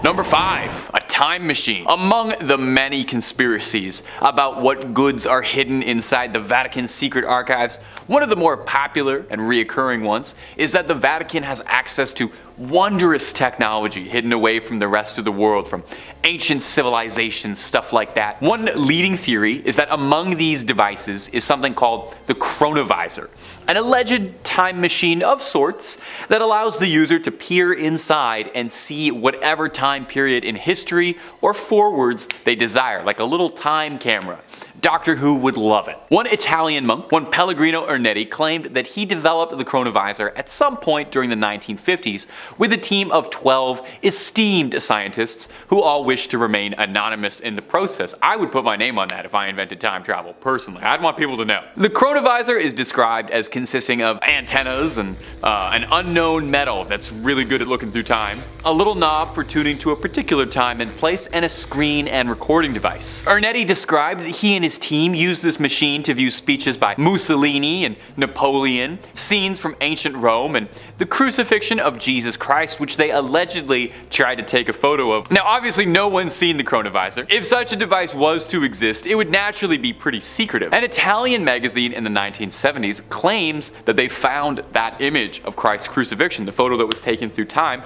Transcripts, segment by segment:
Number 5. A time machine. Among the many conspiracies about what goods are hidden inside the Vatican's secret archives, one of the more popular and reoccurring ones is that the Vatican has access to wondrous technology hidden away from the rest of the world, from ancient civilizations, stuff like that. One leading theory is that among these devices is something called the Chronovisor, an alleged time machine of sorts that allows the user to peer inside and see whatever time period in history or forwards they desire, like a little time camera. Doctor Who would love it. One Italian monk, one Pellegrino Ernetti, claimed that he developed the Chronovisor at some point during the 1950s with a team of 12 esteemed scientists who all wished to remain anonymous in the process. I would put my name on that if I invented time travel, personally. I'd want people to know. The Chronovisor is described as consisting of antennas and an unknown metal that's really good at looking through time, a little knob for tuning to a particular time and place, and a screen and recording device. Ernetti described that he and his team used this machine to view speeches by Mussolini and Napoleon, scenes from ancient Rome, and the crucifixion of Jesus Christ, which they allegedly tried to take a photo of. Now obviously no one's seen the Chronovisor. If such a device was to exist, it would naturally be pretty secretive. An Italian magazine in the 1970s claims that they found that image of Christ's crucifixion, the photo that was taken through time,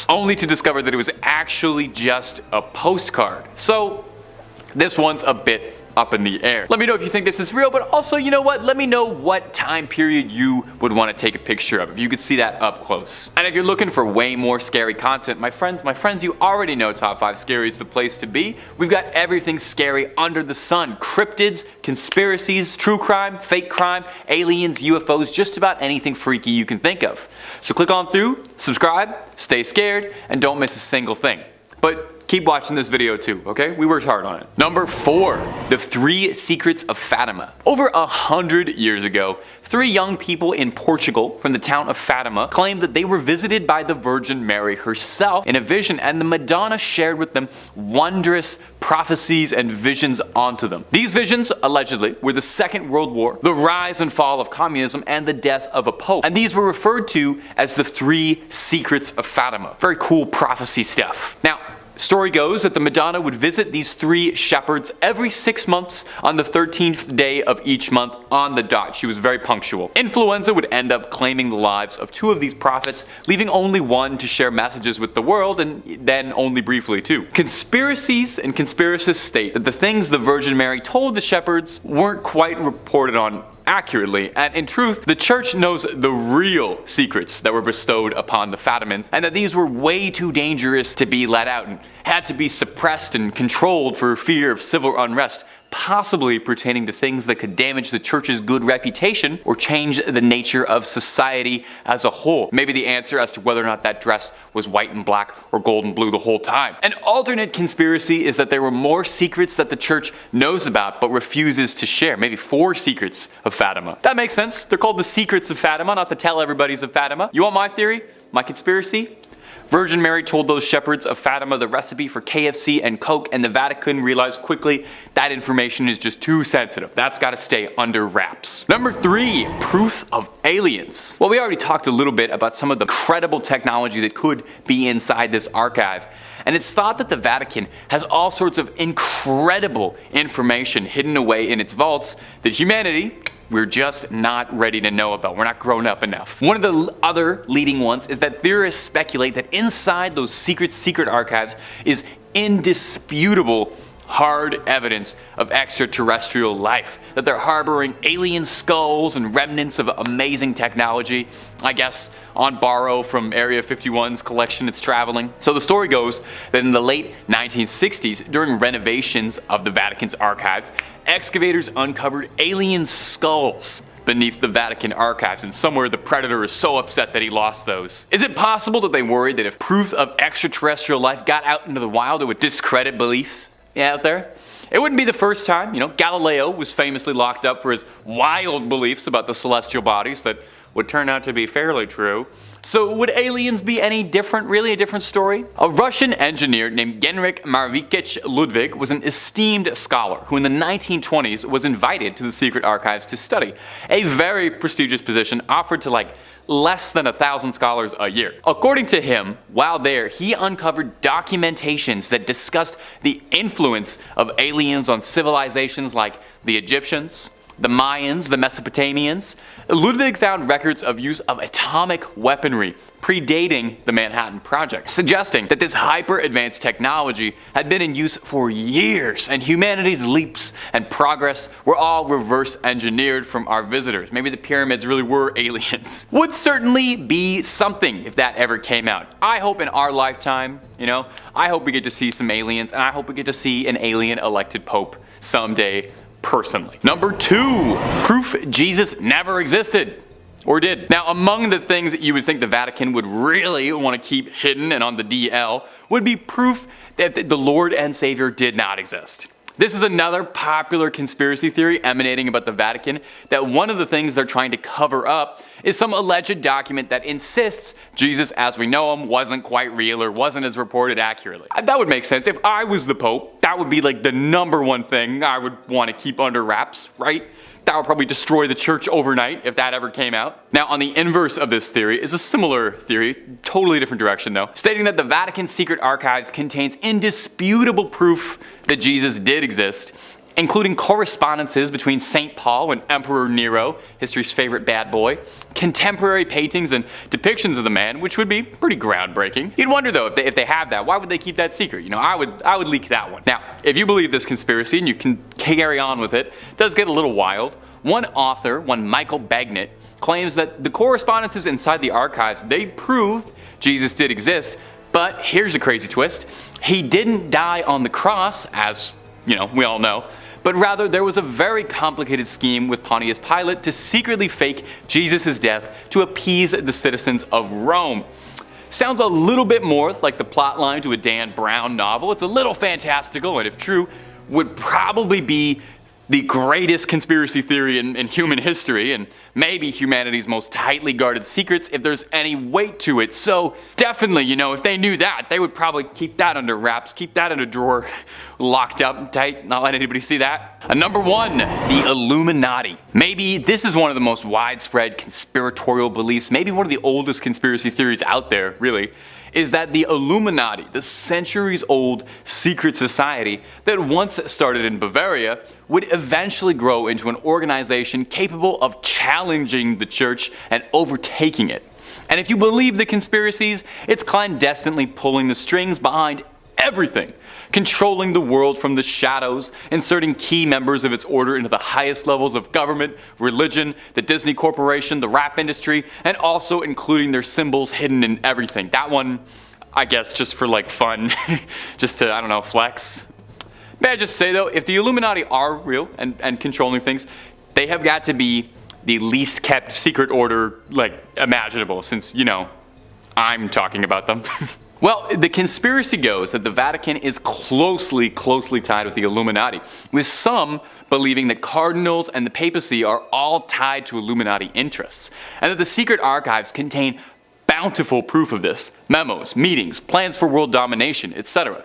only to discover that it was actually just a postcard. So this one's a bit up in the air. Let me know if you think this is real, but also, you know what? Let me know what time period you would want to take a picture of, if you could see that up close. And if you're looking for way more scary content, my friends, you already know Top 5 Scary is the place to be. We've got everything scary under the sun. Cryptids, conspiracies, true crime, fake crime, aliens, UFOs, just about anything freaky you can think of. So click on through, subscribe, stay scared, and don't miss a single thing. But keep watching this video too, okay? We worked hard on it. Number 4. The 3 Secrets of Fatima. Over 100 years ago, 3 young people in Portugal from the town of Fatima claimed that they were visited by the Virgin Mary herself in a vision, and the Madonna shared with them wondrous prophecies and visions onto them. These visions, allegedly, were the Second World War, the rise and fall of communism, and the death of a pope. And these were referred to as the 3 Secrets of Fatima. Very cool prophecy stuff. Now, story goes that the Madonna would visit these 3 shepherds every 6 months on the 13th day of each month on the dot. She was very punctual. Influenza would end up claiming the lives of 2 of these prophets, leaving only one to share messages with the world, and then only briefly too. Conspiracies and conspiracists state that the things the Virgin Mary told the shepherds weren't quite reported on accurately, and in truth, the church knows the real secrets that were bestowed upon the Fatimans, and that these were way too dangerous to be let out and had to be suppressed and controlled for fear of civil unrest, possibly pertaining to things that could damage the church's good reputation or change the nature of society as a whole. Maybe the answer as to whether or not that dress was white and black or gold and blue the whole time. An alternate conspiracy is that there were more secrets that the church knows about but refuses to share. Maybe 4 secrets of Fatima. That makes sense. They're called the Secrets of Fatima, not the Tell Everybody's of Fatima. You want my theory? My conspiracy? Virgin Mary told those shepherds of Fatima the recipe for KFC and Coke, and the Vatican realized quickly that information is just too sensitive. That's gotta stay under wraps. Number 3, proof of aliens. Well, we already talked a little bit about some of the incredible technology that could be inside this archive. And it's thought that the Vatican has all sorts of incredible information hidden away in its vaults that humanity, we're just not ready to know about. We're not grown up enough. One of the other leading ones is that theorists speculate that inside those secret archives is indisputable hard evidence of extraterrestrial life, that they're harboring alien skulls and remnants of amazing technology, I guess on borrow from Area 51's collection it's traveling. So the story goes that in the late 1960s, during renovations of the Vatican's archives, excavators uncovered alien skulls beneath the Vatican archives, and somewhere the predator is so upset that he lost those. Is it possible that they worried that if proof of extraterrestrial life got out into the wild, it would discredit belief out there? It wouldn't be the first time. You know, Galileo was famously locked up for his wild beliefs about the celestial bodies that would turn out to be fairly true. So would aliens be any different, really a different story? A Russian engineer named Genrikh Marvikich Ludwig was an esteemed scholar who in the 1920s was invited to the secret archives to study. A very prestigious position offered to less than 1,000 scholars a year. According to him, while there, he uncovered documentations that discussed the influence of aliens on civilizations like the Egyptians, the Mayans, the Mesopotamians. Ludwig found records of use of atomic weaponry predating the Manhattan Project, suggesting that this hyper-advanced technology had been in use for years, and humanity's leaps and progress were all reverse-engineered from our visitors. Maybe the pyramids really were aliens. Would certainly be something if that ever came out. I hope in our lifetime, I hope we get to see some aliens, and I hope we get to see an alien-elected pope someday. Personally. Number 2, proof Jesus never existed. Or did. Now, among the things that you would think the Vatican would really want to keep hidden and on the DL would be proof that the Lord and Savior did not exist. This is another popular conspiracy theory emanating about the Vatican, that one of the things they're trying to cover up is some alleged document that insists Jesus as we know him wasn't quite real or wasn't as reported accurately. That would make sense. If I was the Pope, that would be like the number one thing I would want to keep under wraps, right? That would probably destroy the church overnight if that ever came out. Now, on the inverse of this theory is a similar theory, totally different direction though, stating that the Vatican's secret archives contains indisputable proof that Jesus did exist, including correspondences between St. Paul and Emperor Nero, history's favorite bad boy, contemporary paintings and depictions of the man, which would be pretty groundbreaking. You'd wonder though, if they have that, why would they keep that secret? I would leak that one. Now, if you believe this conspiracy and you can carry on with it, it does get a little wild. One author, Michael Bagnet, claims that the correspondences inside the archives, they prove Jesus did exist, but here's a crazy twist. He didn't die on the cross, as, we all know, but rather there was a very complicated scheme with Pontius Pilate to secretly fake Jesus' death to appease the citizens of Rome. Sounds a little bit more like the plotline to a Dan Brown novel. It's a little fantastical, and if true, would probably be the greatest conspiracy theory in human history, and maybe humanity's most tightly guarded secrets if there's any weight to it. So definitely, if they knew that, they would probably keep that under wraps, keep that in a drawer, locked up tight, not let anybody see that. Number 1, the Illuminati. Maybe this is one of the most widespread conspiratorial beliefs, maybe one of the oldest conspiracy theories out there, really, is that the Illuminati, the centuries-old secret society that once started in Bavaria, would eventually grow into an organization capable of challenging the church and overtaking it. And if you believe the conspiracies, it's clandestinely pulling the strings behind everything, controlling the world from the shadows, inserting key members of its order into the highest levels of government, religion, the Disney Corporation, the rap industry, and also including their symbols hidden in everything. That one, I guess, just for fun, just to, flex. May I just say though, if the Illuminati are real and controlling things, they have got to be the least kept secret order, imaginable, since, I'm talking about them. Well, the conspiracy goes that the Vatican is closely tied with the Illuminati, with some believing that cardinals and the papacy are all tied to Illuminati interests, and that the secret archives contain bountiful proof of this: memos, meetings, plans for world domination, etc.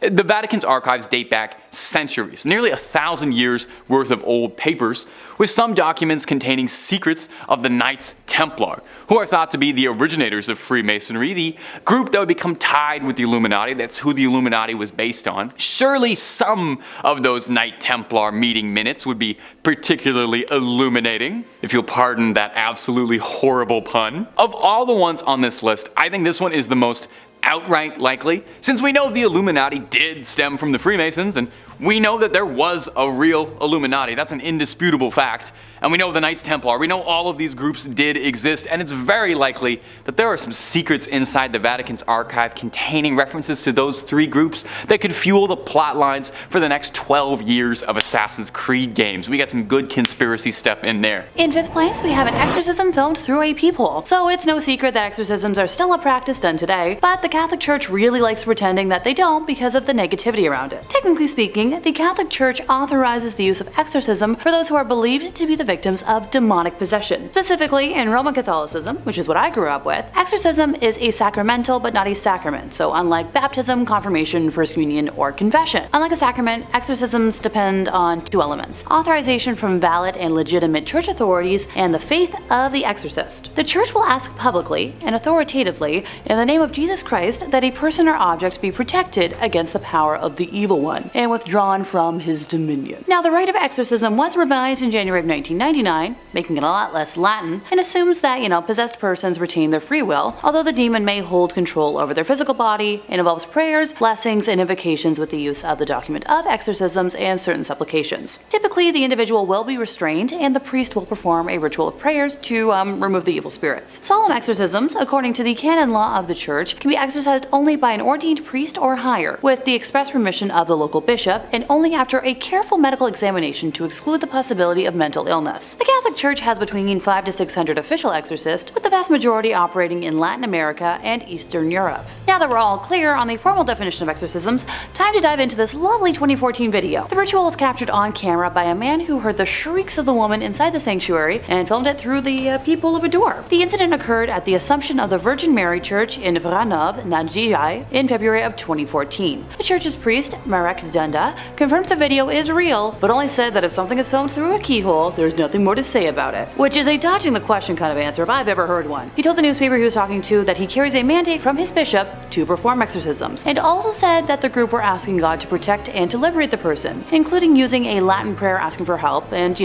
The Vatican's archives date back centuries, nearly 1,000 years worth of old papers, with some documents containing secrets of the Knights Templar, who are thought to be the originators of Freemasonry, the group that would become tied with the Illuminati. That's who the Illuminati was based on. Surely some of those Knight Templar meeting minutes would be particularly illuminating, if you'll pardon that absolutely horrible pun. Of all the ones on this list, I think this one is the most outright likely, since we know the Illuminati did stem from the Freemasons, and we know that there was a real Illuminati. That's an indisputable fact. And we know the Knights Templar, we know all of these groups did exist, and it's very likely that there are some secrets inside the Vatican's archive containing references to those 3 groups that could fuel the plot lines for the next 12 years of Assassin's Creed games. We got some good conspiracy stuff in there. In 5th place, we have an exorcism filmed through a peephole. So it's no secret that exorcisms are still a practice done today, but the Catholic Church really likes pretending that they don't because of the negativity around it. Technically speaking, speaking, the Catholic Church authorizes the use of exorcism for those who are believed to be the victims of demonic possession. Specifically, in Roman Catholicism, which is what I grew up with, exorcism is a sacramental but not a sacrament, so unlike baptism, confirmation, first communion, or confession. Unlike a sacrament, exorcisms depend on two elements: authorization from valid and legitimate church authorities and the faith of the exorcist. The church will ask publicly and authoritatively in the name of Jesus Christ that a person or object be protected against the power of the evil one and withdrawn from his dominion. Now, the rite of exorcism was revised in January of 1999, making it a lot less Latin, and assumes that, possessed persons retain their free will, although the demon may hold control over their physical body. It involves prayers, blessings, and invocations with the use of the document of exorcisms and certain supplications. Typically, the individual will be restrained, and the priest will perform a ritual of prayers to remove the evil spirits. Solemn exorcisms, according to the canon law of the church, can be exercised only by an ordained priest or higher, with the express permission of the local bishop, and only after a careful medical examination to exclude the possibility of mental illness. The Catholic Church has between 500 to 600 official exorcists, with the vast majority operating in Latin America and Eastern Europe. Now that we're all clear on the formal definition of exorcisms, time to dive into this lovely 2014 video. The ritual was captured on camera by a man who heard the shrieks of the woman inside the sanctuary and filmed it through the peephole of a door. The incident occurred at the Assumption of the Virgin Mary Church in Vranov, Nadjij, in February of 2014. The church's priest, Marek Dunda, confirmed the video is real, but only said that if something is filmed through a keyhole, there's nothing more to say about it. Which is a dodging the question kind of answer if I've ever heard one. He told the newspaper he was talking to that he carries a mandate from his bishop to perform exorcisms, and also said that the group were asking God to protect and to liberate the person, including using a Latin prayer asking for help, and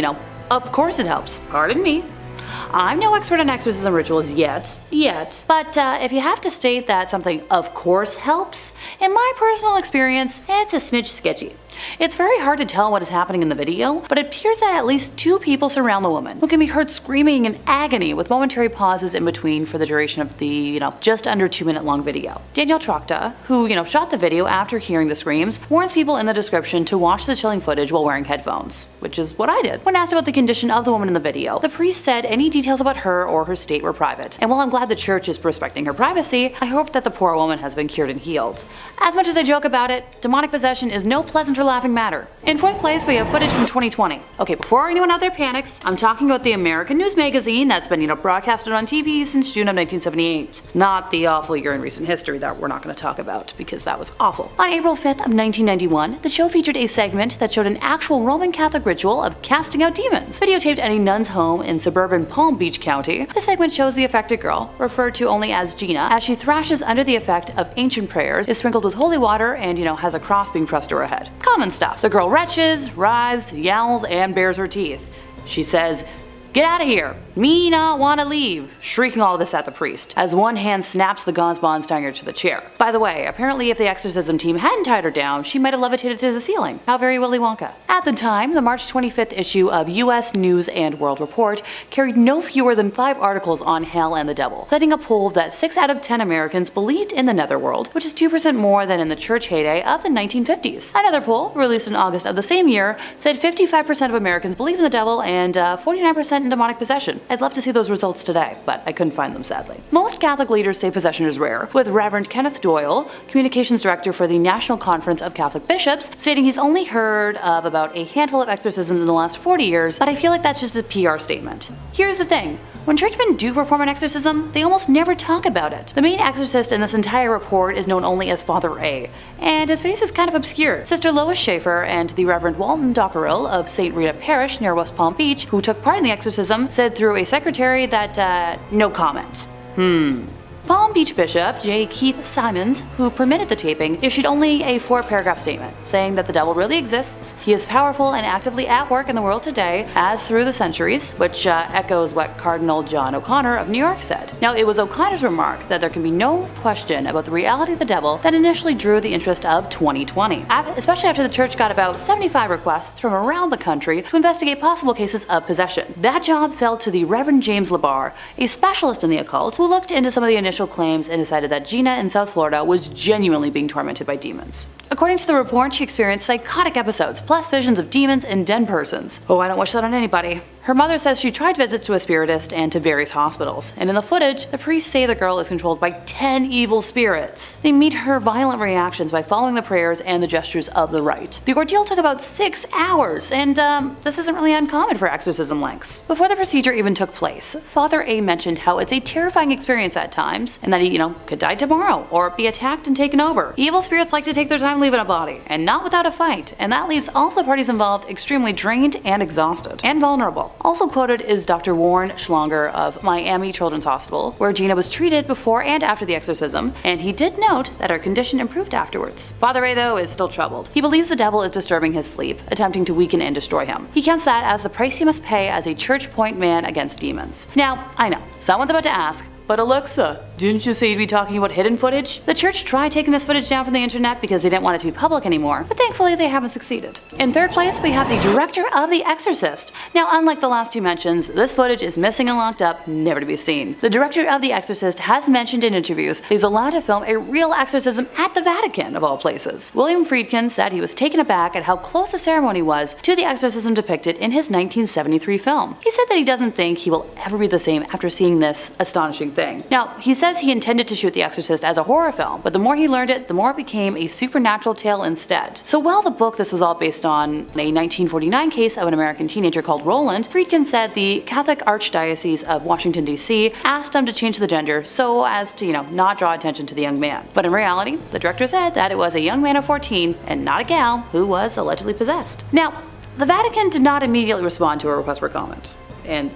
of course it helps. Pardon me. I'm no expert on exorcism rituals yet, but if you have to state that something of course helps, in my personal experience, it's a smidge sketchy. It's very hard to tell what is happening in the video, but it appears that at least two people surround the woman, who can be heard screaming in agony with momentary pauses in between for the duration of the, just under 2-minute long video. Daniel Trokta, who, shot the video after hearing the screams, warns people in the description to watch the chilling footage while wearing headphones, which is what I did. When asked about the condition of the woman in the video, the priest said any details about her or her state were private, and while I'm glad the church is respecting her privacy, I hope that the poor woman has been cured and healed. As much as I joke about it, demonic possession is no pleasant or laughing matter. In fourth place, we have footage from 2020. Okay, before anyone out there panics, I'm talking about the American news magazine that's been, broadcasted on TV since June of 1978. Not the awful year in recent history that we're not going to talk about, because that was awful. On April 5th of 1991, the show featured a segment that showed an actual Roman Catholic ritual of casting out demons, videotaped at a nun's home in suburban Palm Beach County. The segment shows the affected girl, referred to only as Gina, as she thrashes under the effect of ancient prayers, is sprinkled with holy water, and, has a cross being pressed to her head. Common stuff. The girl retches, writhes, yowls, and bares her teeth. She says, "Get out of here! Me not wanna leave!" shrieking all this at the priest, as one hand snaps the gauze bonds tying her to the chair. By the way, apparently if the exorcism team hadn't tied her down, she might have levitated to the ceiling. How very Willy Wonka. At the time, the March 25th issue of U.S. News and World Report carried no fewer than 5 articles on hell and the devil, citing a poll that 6 out of 10 Americans believed in the netherworld, which is 2% more than in the church heyday of the 1950s. Another poll, released in August of the same year, said 55% of Americans believe in the devil and 49% in demonic possession. I'd love to see those results today, but I couldn't find them sadly. Most Catholic leaders say possession is rare, with Reverend Kenneth Doyle, Communications Director for the National Conference of Catholic Bishops, stating he's only heard of about a handful of exorcisms in the last 40 years, but I feel like that's just a PR statement. Here's the thing. When churchmen do perform an exorcism, they almost never talk about it. The main exorcist in this entire report is known only as Father A, and his face is kind of obscure. Sister Lois Schaefer and the Reverend Walton Dockerell of St. Rita Parish near West Palm Beach, who took part in the exorcism, said through a secretary that, no comment. Palm Beach Bishop J. Keith Simons, who permitted the taping, issued only a 4-paragraph statement, saying that the devil really exists, he is powerful and actively at work in the world today, as through the centuries, which echoes what Cardinal John O'Connor of New York said. Now, it was O'Connor's remark that there can be no question about the reality of the devil that initially drew the interest of 2020, especially after the church got about 75 requests from around the country to investigate possible cases of possession. That job fell to the Reverend James LaBar, a specialist in the occult, who looked into some of the initial claims and decided that Gina in South Florida was genuinely being tormented by demons. According to the report, she experienced psychotic episodes, plus visions of demons and dead persons. Oh, I don't wish that on anybody. Her mother says she tried visits to a spiritist and to various hospitals, and in the footage, the priests say the girl is controlled by 10 evil spirits. They meet her violent reactions by following the prayers and the gestures of the rite. The ordeal took about 6 hours, and this isn't really uncommon for exorcism lengths. Before the procedure even took place, Father A mentioned how it's a terrifying experience at times, and that he, could die tomorrow, or be attacked and taken over. Evil spirits like to take their time leaving a body, and not without a fight, and that leaves all of the parties involved extremely drained and exhausted, and vulnerable. Also quoted is Dr. Warren Schlonger of Miami Children's Hospital, where Gina was treated before and after the exorcism, and he did note that her condition improved afterwards. Father A, though, is still troubled. He believes the devil is disturbing his sleep, attempting to weaken and destroy him. He counts that as the price he must pay as a church point man against demons. Now, I know, someone's about to ask, but Alexa, didn't you say you'd be talking about hidden footage? The church tried taking this footage down from the internet because they didn't want it to be public anymore, but thankfully they haven't succeeded. In third place, we have the director of The Exorcist. Now, unlike the last two mentions, this footage is missing and locked up, never to be seen. The director of The Exorcist has mentioned in interviews that he was allowed to film a real exorcism at the Vatican, of all places. William Friedkin said he was taken aback at how close the ceremony was to the exorcism depicted in his 1973 film. He said that he doesn't think he will ever be the same after seeing this astonishing thing. Now, he says he intended to shoot The Exorcist as a horror film, but the more he learned it, the more it became a supernatural tale instead. So while the book this was all based on a 1949 case of an American teenager called Roland, Friedkin said the Catholic Archdiocese of Washington, D.C. asked him to change the gender so as to, not draw attention to the young man. But in reality, the director said that it was a young man of 14 and not a gal who was allegedly possessed. Now, the Vatican did not immediately respond to a request for comment, and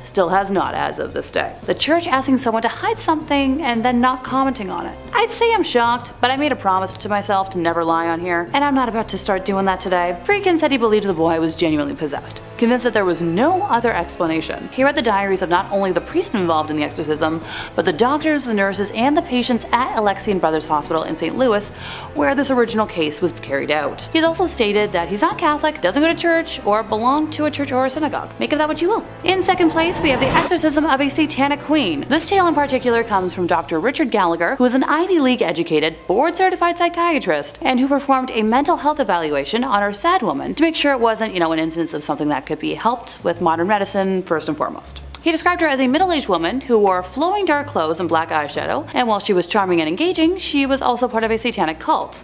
still has not as of this day. The church asking someone to hide something and then not commenting on it. I'd say I'm shocked, but I made a promise to myself to never lie on here, and I'm not about to start doing that today. Friedkin said he believed the boy was genuinely possessed, convinced that there was no other explanation. He read the diaries of not only the priest involved in the exorcism, but the doctors, the nurses, and the patients at Alexian Brothers Hospital in St. Louis, where this original case was carried out. He's also stated that he's not Catholic, doesn't go to church, or belong to a church or a synagogue. Make of that what you will. In second place, we have the exorcism of a satanic queen. This tale in particular comes from Dr. Richard Gallagher, who is an Ivy League educated, board-certified psychiatrist, and who performed a mental health evaluation on our sad woman to make sure it wasn't, an instance of something that could be helped with modern medicine first and foremost. He described her as a middle-aged woman who wore flowing dark clothes and black eyeshadow, and while she was charming and engaging, she was also part of a satanic cult.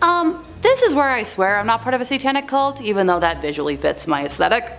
This is where I swear I'm not part of a satanic cult, even though that visually fits my aesthetic.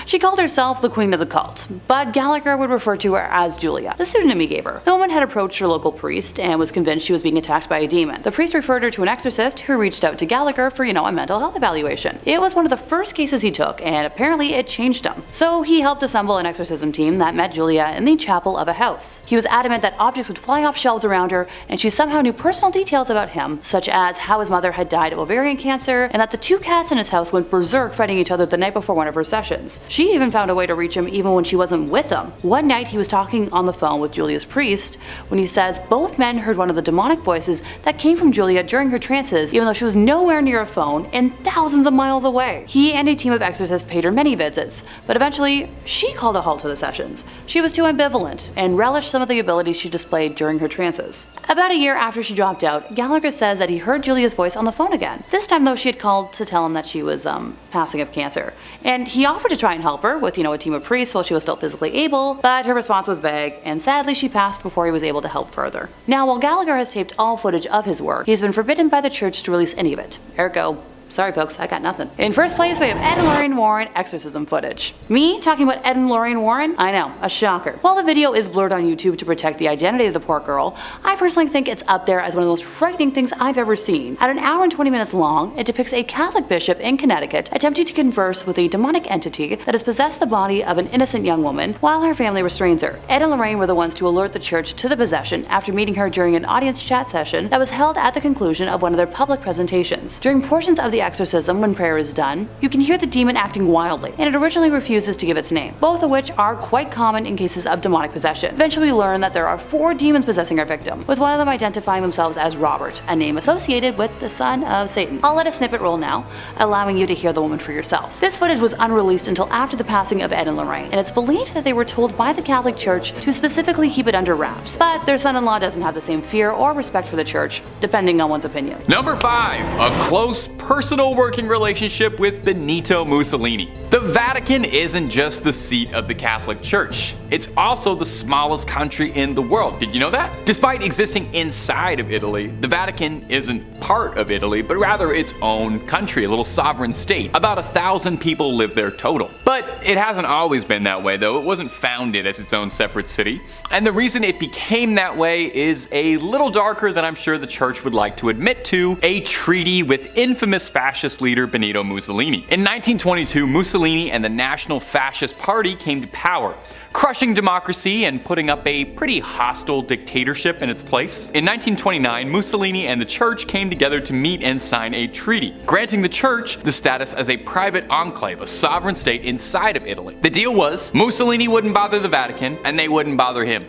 She called herself the queen of the cult, but Gallagher would refer to her as Julia, the pseudonym he gave her. The woman had approached her local priest and was convinced she was being attacked by a demon. The priest referred her to an exorcist who reached out to Gallagher for, a mental health evaluation. It was one of the first cases he took, and apparently it changed him. So he helped assemble an exorcism team that met Julia in the chapel of a house. He was adamant that objects would fly off shelves around her, and she somehow knew personal details about him, such as how his mother had died of ovarian cancer, and that the two cats in his house went berserk fighting each other the night before one of her sessions. She even found a way to reach him even when she wasn't with him. One night he was talking on the phone with Julia's priest when he says both men heard one of the demonic voices that came from Julia during her trances, even though she was nowhere near a phone and thousands of miles away. He and a team of exorcists paid her many visits, but eventually she called a halt to the sessions. She was too ambivalent and relished some of the abilities she displayed during her trances. About a year after she dropped out, Gallagher says that he heard Julia's voice on the phone again. This time though, she had called to tell him that she was passing of cancer, and he offered to try and help her with, a team of priests while she was still physically able, but her response was vague, and sadly she passed before he was able to help further. Now, while Gallagher has taped all footage of his work, he's been forbidden by the church to release any of it. Ergo, sorry folks, I got nothing. In first place, we have Ed and Lorraine Warren exorcism footage. Me talking about Ed and Lorraine Warren? I know, a shocker. While the video is blurred on YouTube to protect the identity of the poor girl, I personally think it's up there as one of the most frightening things I've ever seen. At an hour and 20 minutes long, it depicts a Catholic bishop in Connecticut attempting to converse with a demonic entity that has possessed the body of an innocent young woman while her family restrains her. Ed and Lorraine were the ones to alert the church to the possession after meeting her during an audience chat session that was held at the conclusion of one of their public presentations. During portions of the exorcism, when prayer is done, you can hear the demon acting wildly, and it originally refuses to give its name, both of which are quite common in cases of demonic possession. Eventually we learn that there are 4 demons possessing our victim, with one of them identifying themselves as Robert, a name associated with the son of Satan. I'll let a snippet roll now, allowing you to hear the woman for yourself. This footage was unreleased until after the passing of Ed and Lorraine, and it's believed that they were told by the Catholic Church to specifically keep it under wraps, but their son-in-law doesn't have the same fear or respect for the church, depending on one's opinion. Number 5. A close personal personal working relationship with Bonito Musolini. The Vatican isn't just the seat of the Catholic Church. It's also the smallest country in the world. Did you know that? Despite existing inside of Italy, the Vatican isn't part of Italy, but rather its own country, a little sovereign state. About 1,000 people live there total. But it hasn't always been that way, though. It wasn't founded as its own separate city. And the reason it became that way is a little darker than I'm sure the church would like to admit to: a treaty with infamous fascist leader Benito Mussolini. In 1922, Mussolini and the National Fascist Party came to power, crushing democracy and putting up a pretty hostile dictatorship in its place. In 1929, Mussolini and the church came together to meet and sign a treaty, granting the church the status as a private enclave, a sovereign state inside of Italy. The deal was, Mussolini wouldn't bother the Vatican, and they wouldn't bother him.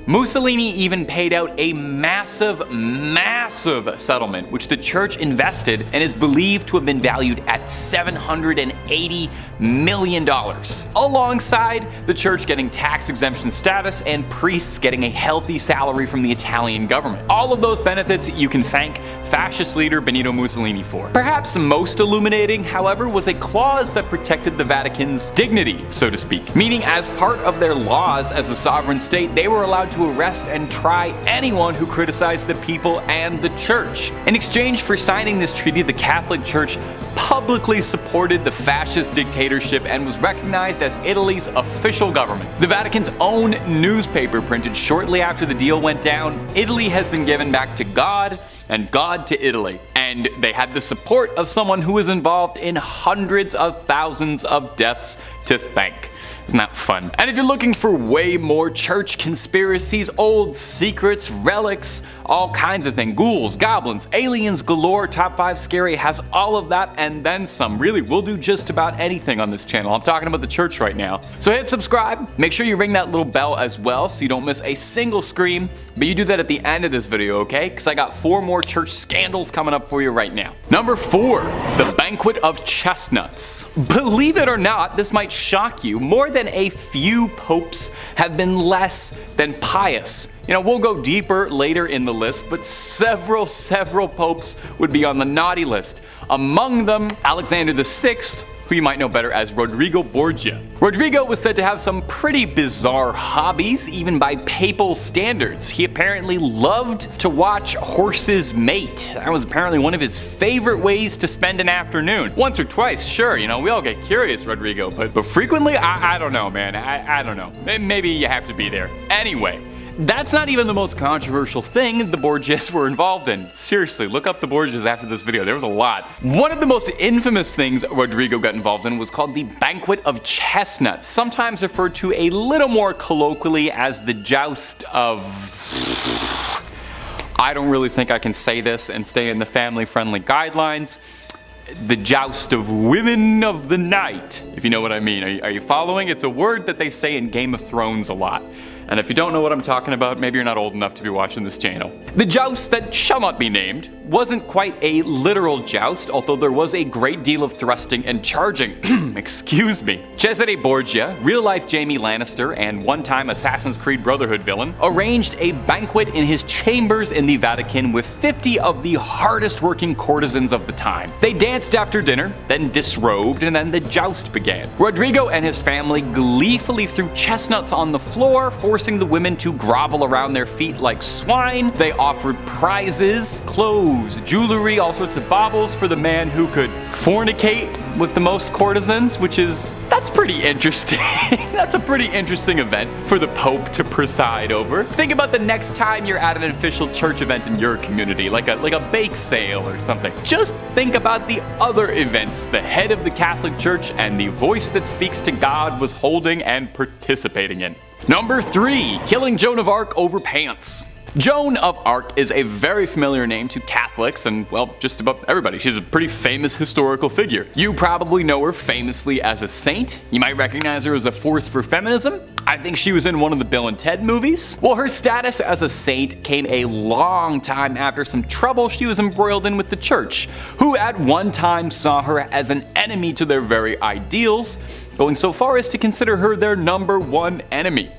Mussolini even paid out a massive settlement, which the church invested and is believed to have been valued at $780 million, alongside the church getting tax exemption status and priests getting a healthy salary from the Italian government. All of those benefits you can thank fascist leader Benito Mussolini for. Perhaps most illuminating, however, was a clause that protected the Vatican's dignity, so to speak, meaning as part of their laws as a sovereign state, they were allowed to arrest and try anyone who criticized the people and the church. In exchange for signing this treaty, the Catholic Church publicly supported the fascist dictatorship and was recognized as Italy's official government. The Vatican's own newspaper printed shortly after the deal went down, "Italy has been given back to God, and God to Italy." And they had the support of someone who was involved in hundreds of thousands of deaths to thank. Isn't that fun? And if you're looking for way more church conspiracies, old secrets, relics, all kinds of things, ghouls, goblins, aliens galore, Top 5 Scary has all of that and then some. Really, we'll do just about anything on this channel. I'm talking about the church right now. So hit subscribe, make sure you ring that little bell as well so you don't miss a single scream. But you do that at the end of this video, okay? Because I got 4 more church scandals coming up for you right now. Number 4, the banquet of chestnuts. Believe it or not, this might shock you, more than a few popes have been less than pious. You know, we'll go deeper later in the list, but several popes would be on the naughty list. Among them, Alexander VI, who you might know better as Rodrigo Borgia. Rodrigo was said to have some pretty bizarre hobbies, even by papal standards. He apparently loved to watch horses mate. That was apparently one of his favorite ways to spend an afternoon. Once or twice, sure, you know, we all get curious, Rodrigo, but frequently, I don't know, man. I don't know. Maybe you have to be there. Anyway, that's not even the most controversial thing the Borgias were involved in. Seriously, look up the Borgias after this video, there was a lot. One of the most infamous things Rodrigo got involved in was called the banquet of chestnuts, sometimes referred to a little more colloquially as the joust of... I don't really think I can say this and stay in the family-friendly guidelines. The joust of women of the night, if you know what I mean. Are you following? It's a word that they say in Game of Thrones a lot. And if you don't know what I'm talking about, maybe you're not old enough to be watching this channel. The joust that shall not be named wasn't quite a literal joust, although there was a great deal of thrusting and charging. Excuse me. Cesare Borgia, real-life Jaime Lannister and one-time Assassin's Creed Brotherhood villain, arranged a banquet in his chambers in the Vatican with 50 of the hardest-working courtesans of the time. They danced after dinner, then disrobed, and then the joust began. Rodrigo and his family gleefully threw chestnuts on the floor, forcing the women to grovel around their feet like swine. They offered prizes, clothes, jewelry, all sorts of baubles for the man who could fornicate with the most courtesans, that's pretty interesting. That's a pretty interesting event for the Pope to preside over. Think about the next time you're at an official church event in your community, like a bake sale or something. Just think about the other events the head of the Catholic Church and the voice that speaks to God was holding and participating in. Number 3, killing Joan of Arc over pants. Joan of Arc is a very familiar name to Catholics and, well, just about everybody. She's a pretty famous historical figure. You probably know her famously as a saint. You might recognize her as a force for feminism. I think she was in one of the Bill and Ted movies. Well, her status as a saint came a long time after some trouble she was embroiled in with the church, who at one time saw her as an enemy to their very ideals, going so far as to consider her their #1 enemy.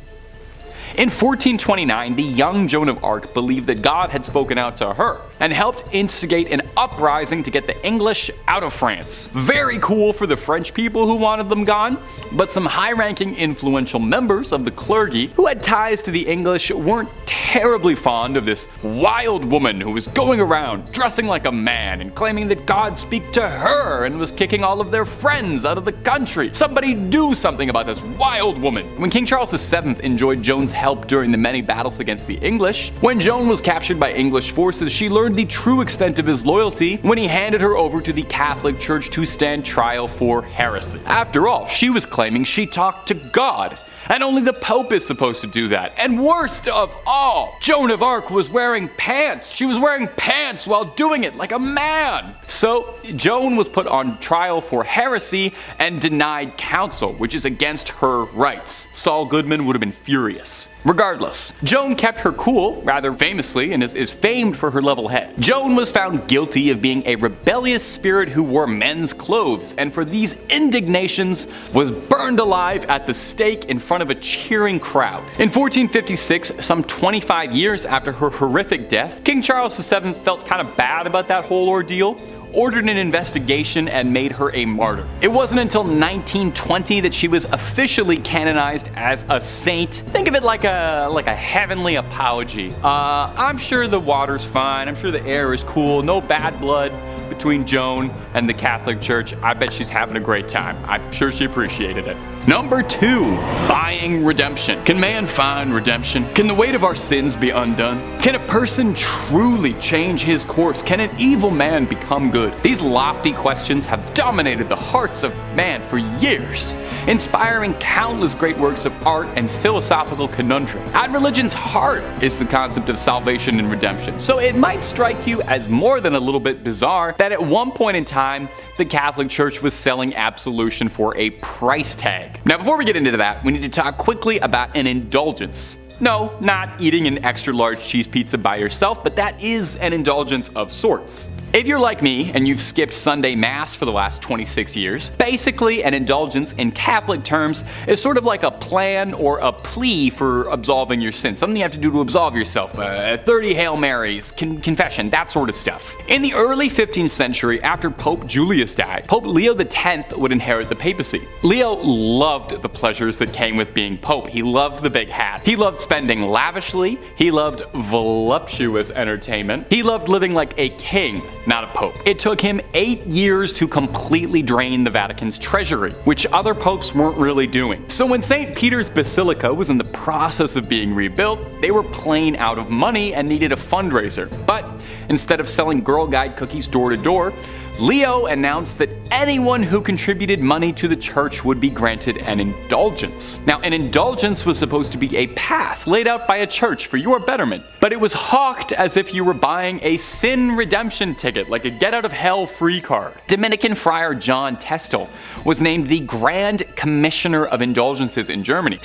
In 1429, the young Joan of Arc believed that God had spoken out to her and helped instigate an uprising to get the English out of France. Very cool for the French people who wanted them gone, but some high-ranking influential members of the clergy who had ties to the English weren't terribly fond of this wild woman who was going around dressing like a man and claiming that God spoke to her and was kicking all of their friends out of the country. Somebody do something about this wild woman. When King Charles VII enjoyed Joan's help during the many battles against the English, when Joan was captured by English forces, she learned the true extent of his loyalty when he handed her over to the Catholic Church to stand trial for heresy. After all, she was claiming she talked to God, and only the Pope is supposed to do that. And worst of all, Joan of Arc was wearing pants. She was wearing pants while doing it like a man. So Joan was put on trial for heresy and denied counsel, which is against her rights. Saul Goodman would have been furious. Regardless, Joan kept her cool, rather famously, and is famed for her level head. Joan was found guilty of being a rebellious spirit who wore men's clothes, and for these indignations was burned alive at the stake in front of a cheering crowd. In 1456, some 25 years after her horrific death, King Charles VII felt kind of bad about that whole ordeal, ordered an investigation, and made her a martyr. It wasn't until 1920 that she was officially canonized as a saint. Think of it like a heavenly apology. I'm sure the water's fine, I'm sure the air is cool, no bad blood between Joan and the Catholic Church. I bet she's having a great time. I'm sure she appreciated it. Number 2, buying redemption. Can man find redemption? Can the weight of our sins be undone? Can a person truly change his course? Can an evil man become good? These lofty questions have dominated the hearts of man for years, inspiring countless great works of art and philosophical conundrum. At religion's heart is the concept of salvation and redemption, so it might strike you as more than a little bit bizarre that at one point in time, the Catholic Church was selling absolution for a price tag. Now, before we get into that, we need to talk quickly about an indulgence. No, not eating an extra large cheese pizza by yourself, but that is an indulgence of sorts. If you're like me and you've skipped Sunday Mass for the last 26 years, basically an indulgence in Catholic terms is sort of like a plan or a plea for absolving your sins. Something you have to do to absolve yourself. 30 Hail Marys, confession, that sort of stuff. In the early 15th century, after Pope Julius died, Pope Leo X would inherit the papacy. Leo loved the pleasures that came with being Pope. He loved the big hat. He loved spending lavishly. He loved voluptuous entertainment. He loved living like a king, not a pope. It took him 8 years to completely drain the Vatican's treasury, which other popes weren't really doing. So when St. Peter's Basilica was in the process of being rebuilt, they were plain out of money and needed a fundraiser. But instead of selling Girl Guide cookies door to door, Leo announced that anyone who contributed money to the church would be granted an indulgence. Now, an indulgence was supposed to be a path laid out by a church for your betterment, but it was hawked as if you were buying a sin redemption ticket, like a get-out-of-hell free card. Dominican friar John Testel was named the Grand Commissioner of Indulgences in Germany.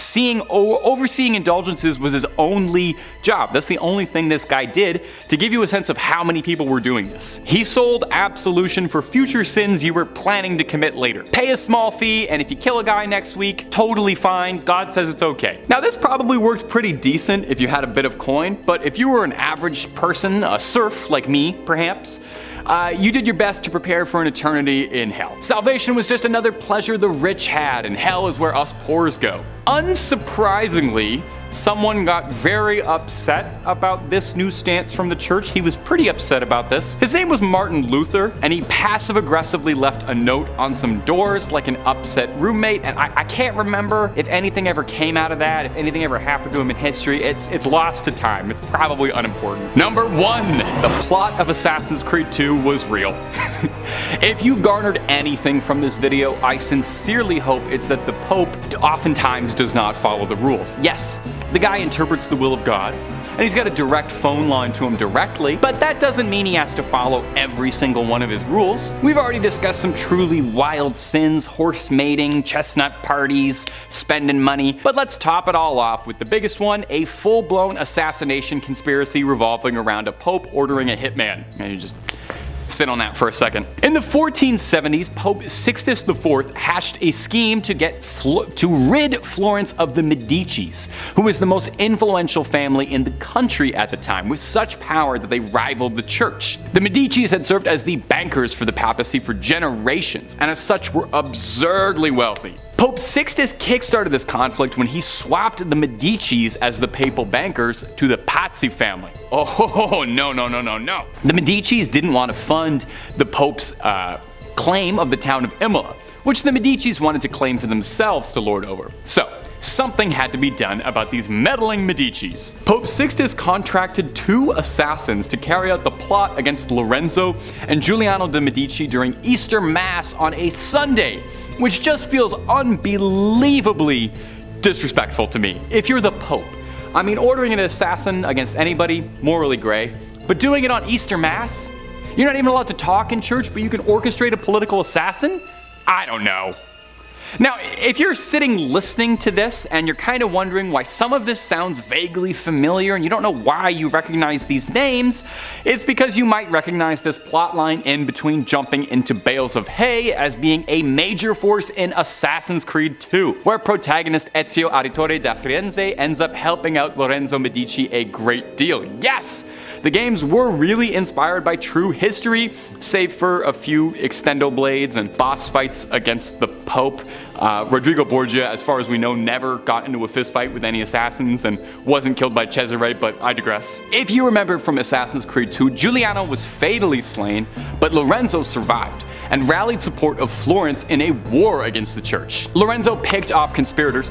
Overseeing indulgences was his only job. That's the only thing this guy did to give you a sense of how many people were doing this. He sold absolution for future sins you were planning to commit later. Pay a small fee, and if you kill a guy next week, totally fine. God says it's okay. Now, this probably worked pretty decent if you had a bit of coin, but if you were an average person, a serf like me, perhaps, you did your best to prepare for an eternity in hell. Salvation was just another pleasure the rich had, and hell is where us poors go. Unsurprisingly, someone got very upset about this new stance from the church. He was pretty upset about this. His name was Martin Luther, and he passive-aggressively left a note on some doors like an upset roommate, and I can't remember if anything ever came out of that, if anything ever happened to him in history. It's lost to time. It's probably unimportant. Number 1, the plot of Assassin's Creed 2 was real. If you've garnered anything from this video, I sincerely hope it's that the Pope oftentimes does not follow the rules. Yes, the guy interprets the will of God, and he's got a direct phone line to him directly, but that doesn't mean he has to follow every single one of his rules. We've already discussed some truly wild sins, horse mating, chestnut parties, spending money, but let's top it all off with the biggest one, a full-blown assassination conspiracy revolving around a pope ordering a hitman. And you just Sit on that for a second. In the 1470s, Pope Sixtus IV hatched a scheme to rid Florence of the Medicis, who was the most influential family in the country at the time, with such power that they rivaled the church. The Medicis had served as the bankers for the papacy for generations, and as such were absurdly wealthy. Pope Sixtus kickstarted this conflict when he swapped the Medicis as the papal bankers to the Pazzi family. Oh, no. The Medicis didn't want to fund the Pope's claim of the town of Imola, which the Medicis wanted to claim for themselves to lord over. So, something had to be done about these meddling Medicis. Pope Sixtus contracted 2 assassins to carry out the plot against Lorenzo and Giuliano de' Medici during Easter Mass on a Sunday, which just feels unbelievably disrespectful to me. If you're the Pope, I mean, ordering an assassin against anybody, morally gray, but doing it on Easter Mass? You're not even allowed to talk in church, but you can orchestrate a political assassin? I don't know. Now, if you're sitting listening to this and you're kind of wondering why some of this sounds vaguely familiar and you don't know why you recognize these names, it's because you might recognize this plotline in between jumping into bales of hay as being a major force in Assassin's Creed 2, where protagonist Ezio Auditore da Firenze ends up helping out Lorenzo Medici a great deal. Yes! The games were really inspired by true history, save for a few extendo blades and boss fights against the Pope. Rodrigo Borgia, as far as we know, never got into a fistfight with any assassins and wasn't killed by Cesare, but I digress. If you remember from Assassin's Creed 2, Giuliano was fatally slain, but Lorenzo survived and rallied support of Florence in a war against the church. Ezio picked off conspirators,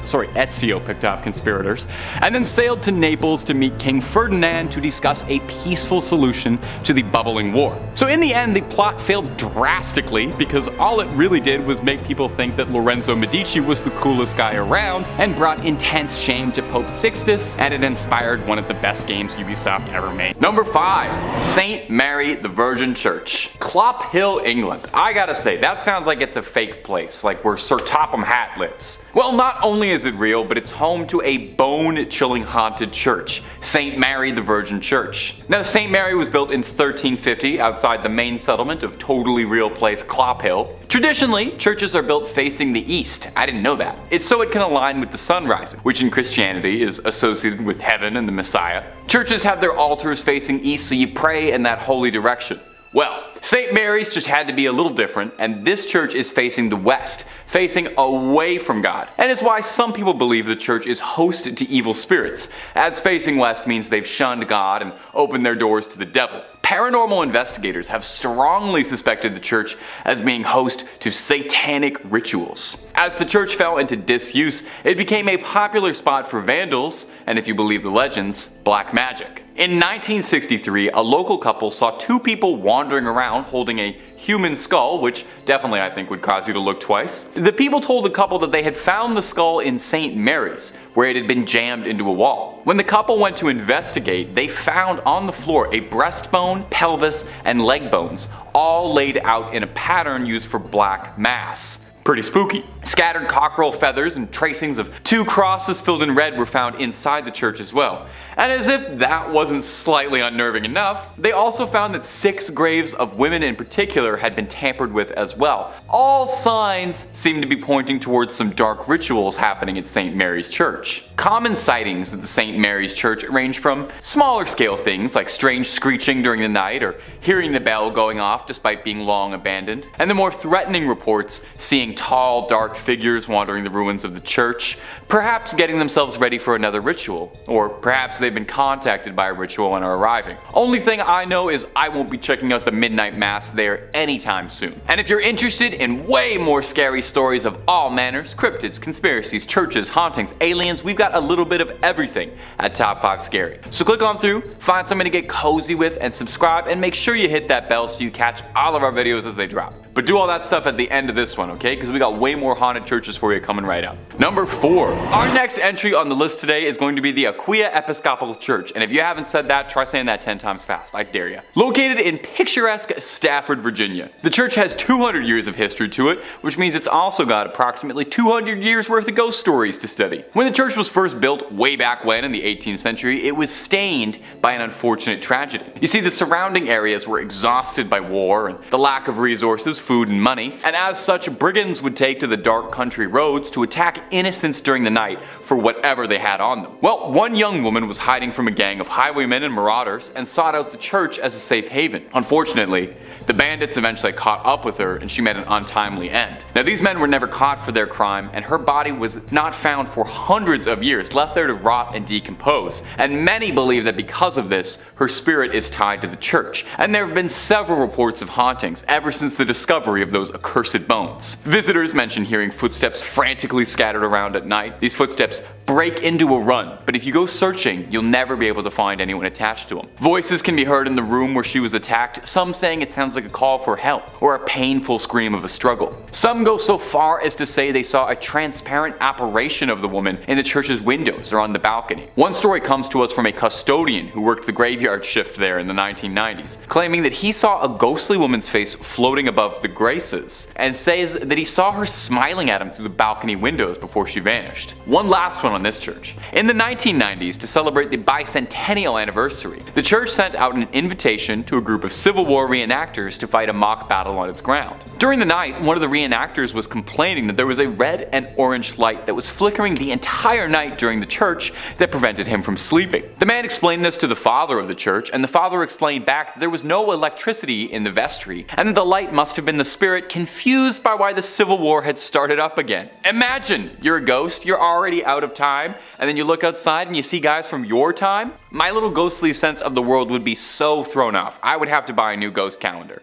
and then sailed to Naples to meet King Ferdinand to discuss a peaceful solution to the bubbling war. So in the end, the plot failed drastically because all it really did was make people think that Lorenzo Medici was the coolest guy around and brought intense shame to Pope Sixtus, and it inspired one of the best games Ubisoft ever made. Number 5. St. Mary the Virgin Church. Clop Hill, England. I gotta say, that sounds like it's a fake place, like where Sir Topham Hatt lives. Well, not only is it real, but it's home to a bone-chilling haunted church, St. Mary the Virgin Church. Now, St. Mary was built in 1350 outside the main settlement of totally real place Clop Hill. Traditionally, churches are built facing the east. I didn't know that. It's so it can align with the sun rising, which in Christianity is associated with heaven and the Messiah. Churches have their altars facing east, so you pray in that holy direction. Well, St. Mary's just had to be a little different, and this church is facing the west, facing away from God. And it's why some people believe the church is hosted to evil spirits, as facing west means they've shunned God and opened their doors to the devil. Paranormal investigators have strongly suspected the church as being host to satanic rituals. As the church fell into disuse, it became a popular spot for vandals, and if you believe the legends, black magic. In 1963, a local couple saw 2 people wandering around holding a human skull, which definitely I think would cause you to look twice. The people told the couple that they had found the skull in St. Mary's, where it had been jammed into a wall. When the couple went to investigate, they found on the floor a breastbone, pelvis, and leg bones, all laid out in a pattern used for black mass. Pretty spooky. Scattered cockerel feathers and tracings of 2 crosses filled in red were found inside the church as well. And as if that wasn't slightly unnerving enough, they also found that 6 graves of women in particular had been tampered with as well. All signs seem to be pointing towards some dark rituals happening at St. Mary's Church. Common sightings at the St. Mary's Church range from smaller scale things like strange screeching during the night or hearing the bell going off despite being long abandoned, and the more threatening reports seeing tall, dark figures wandering the ruins of the church, perhaps getting themselves ready for another ritual, or perhaps they've been contacted by a ritual and are arriving. Only thing I know is I won't be checking out the midnight mass there anytime soon. And if you're interested in way more scary stories of all manners, cryptids, conspiracies, churches, hauntings, aliens, we've got a little bit of everything at Top 5 Scary. So click on through, find something to get cozy with, and subscribe, and make sure you hit that bell so you catch all of our videos as they drop. But do all that stuff at the end of this one, okay? Because we got way more haunted churches for you coming right up. Number 4. Our next entry on the list today is going to be the Aquia Episcopal Episcopal Church, and if you haven't said that, try saying that 10 times fast, I dare you. Located in picturesque Stafford, Virginia. The church has 200 years of history to it, which means it's also got approximately 200 years worth of ghost stories to study. When the church was first built way back when in the 18th century, it was stained by an unfortunate tragedy. You see, the surrounding areas were exhausted by war and the lack of resources, food, and money, and as such, brigands would take to the dark country roads to attack innocents during the night for whatever they had on them. Well, one young woman was hiding from a gang of highwaymen and marauders and sought out the church as a safe haven. Unfortunately, the bandits eventually caught up with her and she met an untimely end. Now, these men were never caught for their crime, and her body was not found for hundreds of years, left there to rot and decompose. And many believe that because of this, her spirit is tied to the church. And there have been several reports of hauntings ever since the discovery of those accursed bones. Visitors mention hearing footsteps frantically scattered around at night. These footsteps break into a run, but if you go searching, you'll never be able to find anyone attached to them. Voices can be heard in the room where she was attacked, some saying it sounds like a call for help or a painful scream of a struggle. Some go so far as to say they saw a transparent apparition of the woman in the church's windows or on the balcony. One story comes to us from a custodian who worked the graveyard shift there in the 1990s, claiming that he saw a ghostly woman's face floating above the graces, and says that he saw her smiling at him through the balcony windows before she vanished. One last one on this church. In the 1990s, to celebrate the bicentennial anniversary, the church sent out an invitation to a group of Civil War reenactors to fight a mock battle on its ground. During the night, one of the reenactors was complaining that there was a red and orange light that was flickering the entire night during the church that prevented him from sleeping. The man explained this to the father of the church, and the father explained back that there was no electricity in the vestry, and that the light must have been the spirit confused by why the Civil War had started up again. Imagine, you're a ghost, you're already out of time, and then you look outside and you see guys from your time? My little ghostly sense of the world would be so thrown off. I would have to buy a new ghost calendar.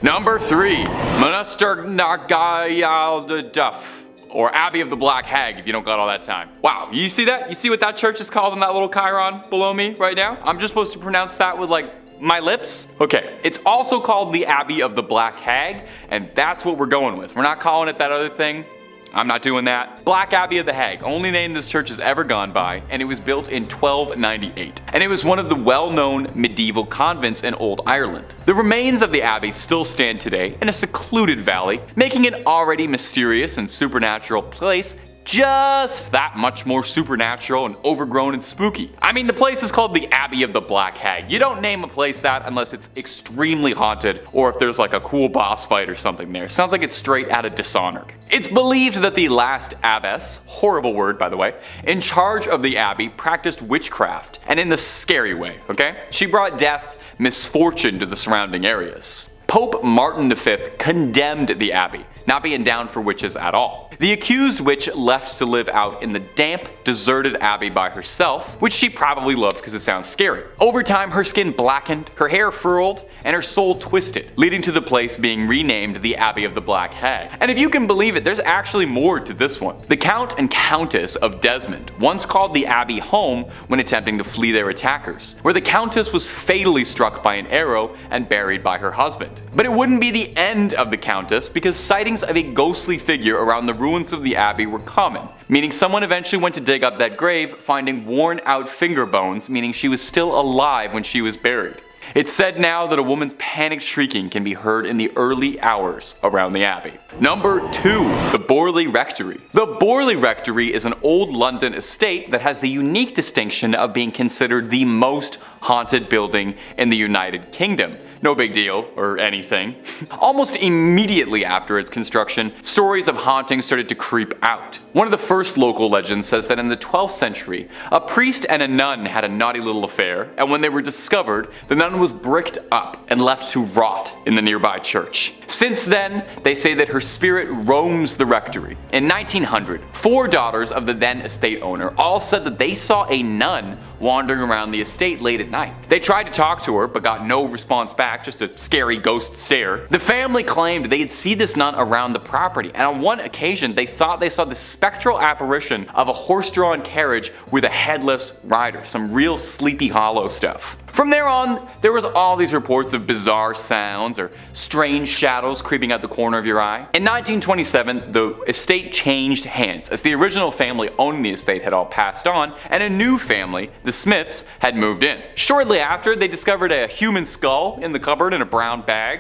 Number 3. Monaster Nagayal Duff, or Abbey of the Black Hag if you don't got all that time. Wow, you see that? You see what that church is called in that little chyron below me right now? I'm just supposed to pronounce that with my lips? Okay, it's also called the Abbey of the Black Hag, and that's what we're going with. We're not calling it that other thing. I'm not doing that. Black Abbey of the Hag, only name this church has ever gone by, and it was built in 1298. And it was one of the well-known medieval convents in Old Ireland. The remains of the abbey still stand today in a secluded valley, making it already mysterious and supernatural place just that much more supernatural and overgrown and spooky. I mean, the place is called the Abbey of the Black Hag. You don't name a place that unless it's extremely haunted or if there's like a cool boss fight or something there. Sounds like it's straight out of Dishonored. It's believed that the last abbess, horrible word by the way, in charge of the abbey practiced witchcraft, and in the scary way, okay? She brought death, misfortune to the surrounding areas. Pope Martin V condemned the abbey, not being down for witches at all. The accused witch left to live out in the damp, deserted abbey by herself, which she probably loved because it sounds scary. Over time, her skin blackened, her hair furled, and her soul twisted, leading to the place being renamed the Abbey of the Black Hag. And if you can believe it, there's actually more to this one. The Count and Countess of Desmond once called the abbey home when attempting to flee their attackers, where the Countess was fatally struck by an arrow and buried by her husband. But it wouldn't be the end of the Countess, because sightings of a ghostly figure around the ruins of the abbey were common, meaning someone eventually went to dig up that grave, finding worn out finger bones, meaning she was still alive when she was buried. It's said now that a woman's panicked shrieking can be heard in the early hours around the abbey. Number 2. The Borley Rectory. The Borley Rectory is an old London estate that has the unique distinction of being considered the most haunted building in the United Kingdom. No big deal, or anything. Almost immediately after its construction, stories of hauntings started to creep out. One of the first local legends says that in the 12th century, a priest and a nun had a naughty little affair, and when they were discovered, the nun was bricked up and left to rot in the nearby church. Since then, they say that her spirit roams the rectory. In 1900, 4 daughters of the then estate owner all said that they saw a nun wandering around the estate late at night. They tried to talk to her but got no response back, just a scary ghost stare. The family claimed they'd see this nun around the property, and on one occasion they thought they saw the spectral apparition of a horse-drawn carriage with a headless rider, some real Sleepy Hollow stuff. From there on, there was all these reports of bizarre sounds or strange shadows creeping out the corner of your eye. In 1927, the estate changed hands as the original family owning the estate had all passed on, and a new family, the the Smiths had moved in. Shortly after, they discovered a human skull in the cupboard in a brown bag,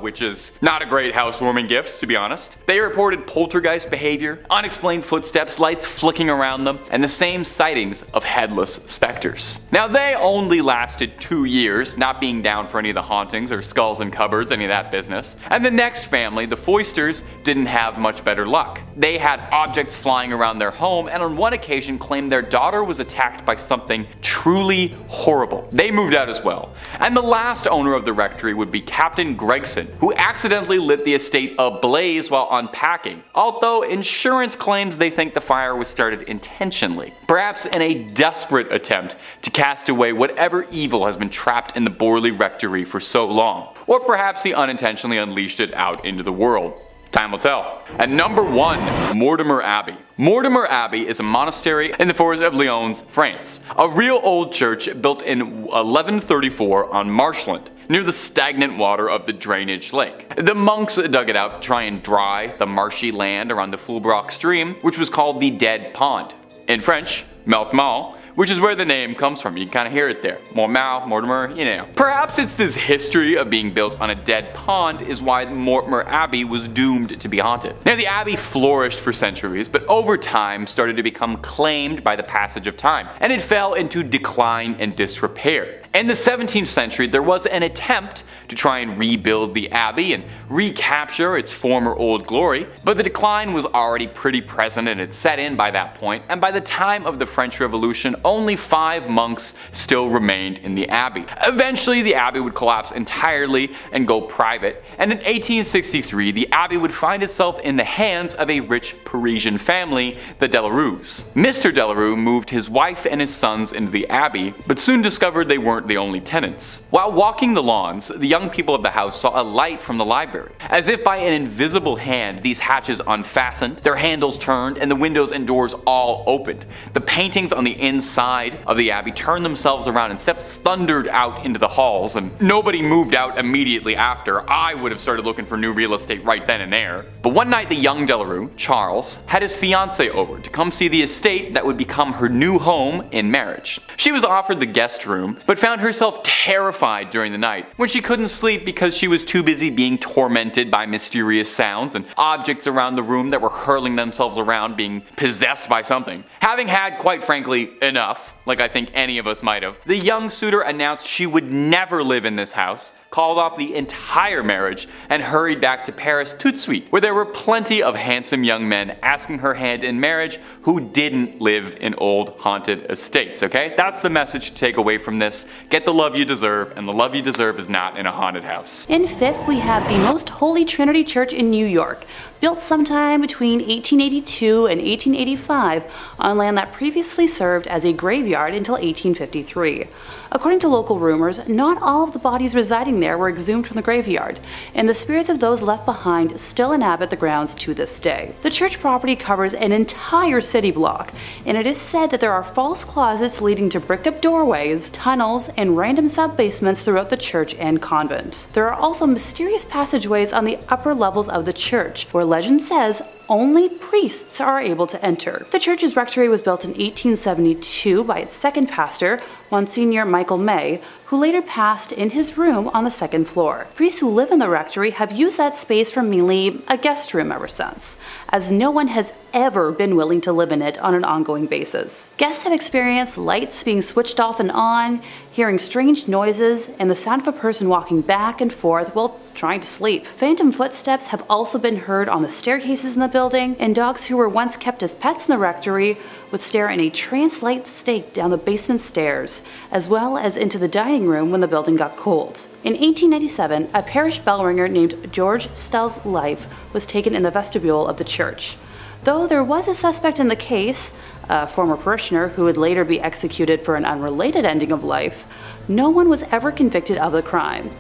which is not a great housewarming gift, to be honest. They reported poltergeist behavior, unexplained footsteps, lights flicking around them, and the same sightings of headless specters. Now, they only lasted 2 years, not being down for any of the hauntings or skulls in cupboards, any of that business. And the next family, the Foysters, didn't have much better luck. They had objects flying around their home, and on one occasion claimed their daughter was attacked by something truly horrible. They moved out as well. And the last owner of the rectory would be Captain Gregson, who accidentally lit the estate ablaze while unpacking, although insurance claims they think the fire was started intentionally, perhaps in a desperate attempt to cast away whatever evil has been trapped in the Borley Rectory for so long, or perhaps he unintentionally unleashed it out into the world. Time will tell. At number 1, Mortimer Abbey. Mortimer Abbey is a monastery in the forest of Lyons, France. A real old church built in 1134 on marshland, near the stagnant water of the drainage lake. The monks dug it out to try and dry the marshy land around the Fulbrock stream, which was called the Dead Pond. In French, Meltmal, which is where the name comes from. You can kind of hear it there. Mortimer, you know. Perhaps it's this history of being built on a dead pond is why Mortimer Abbey was doomed to be haunted. Now, the abbey flourished for centuries, but over time started to become claimed by the passage of time, and it fell into decline and disrepair. In the 17th century, there was an attempt to try and rebuild the abbey and recapture its former old glory, but the decline was already pretty present and had set in by that point, and by the time of the French Revolution, only 5 monks still remained in the abbey. Eventually, the abbey would collapse entirely and go private, and in 1863, the abbey would find itself in the hands of a rich Parisian family, the Delarues. Mr. Delarue moved his wife and his sons into the abbey, but soon discovered they weren't the only tenants. While walking the lawns, the young people of the house saw a light from the library. As if by an invisible hand, these hatches unfastened, their handles turned, and the windows and doors all opened. The paintings on the inside of the abbey turned themselves around and steps thundered out into the halls, and nobody moved out immediately after. I would have started looking for new real estate right then and there. But one night the young Delarue, Charles, had his fiancée over to come see the estate that would become her new home in marriage. She was offered the guest room, but found herself terrified during the night when she couldn't sleep because she was too busy being tormented by mysterious sounds and objects around the room that were hurling themselves around, being possessed by something. Having had, quite frankly, enough, like I think any of us might have, the young suitor announced she would never live in this house, called off the entire marriage, and hurried back to Paris tout de suite, where there were plenty of handsome young men asking her hand in marriage who didn't live in old haunted estates, okay? That's the message to take away from this. Get the love you deserve, and the love you deserve is not in a haunted house. In 5th, we have the Most Holy Trinity Church in New York, built sometime between 1882 and 1885 on land that previously served as a graveyard until 1853. According to local rumors, not all of the bodies residing there were exhumed from the graveyard, and the spirits of those left behind still inhabit the grounds to this day. The church property covers an entire city block, and it is said that there are false closets leading to bricked up doorways, tunnels, and random sub-basements throughout the church and convent. There are also mysterious passageways on the upper levels of the church, where legend says only priests are able to enter. The church's rectory was built in 1872 by its second pastor, Monsignor Michael May, who later passed in his room on the 2nd floor. Priests who live in the rectory have used that space for mainly a guest room ever since, as no one has ever been willing to live in it on an ongoing basis. Guests have experienced lights being switched off and on, hearing strange noises, and the sound of a person walking back and forth while trying to sleep. Phantom footsteps have also been heard on the staircases in the building, and dogs who were once kept as pets in the rectory would stare in a trance-like state down the basement stairs, as well as into the dining room when the building got cold. In 1897, a parish bell ringer named George Stell's life was taken in the vestibule of the church. Though there was a suspect in the case, a former parishioner who would later be executed for an unrelated ending of life, no one was ever convicted of the crime.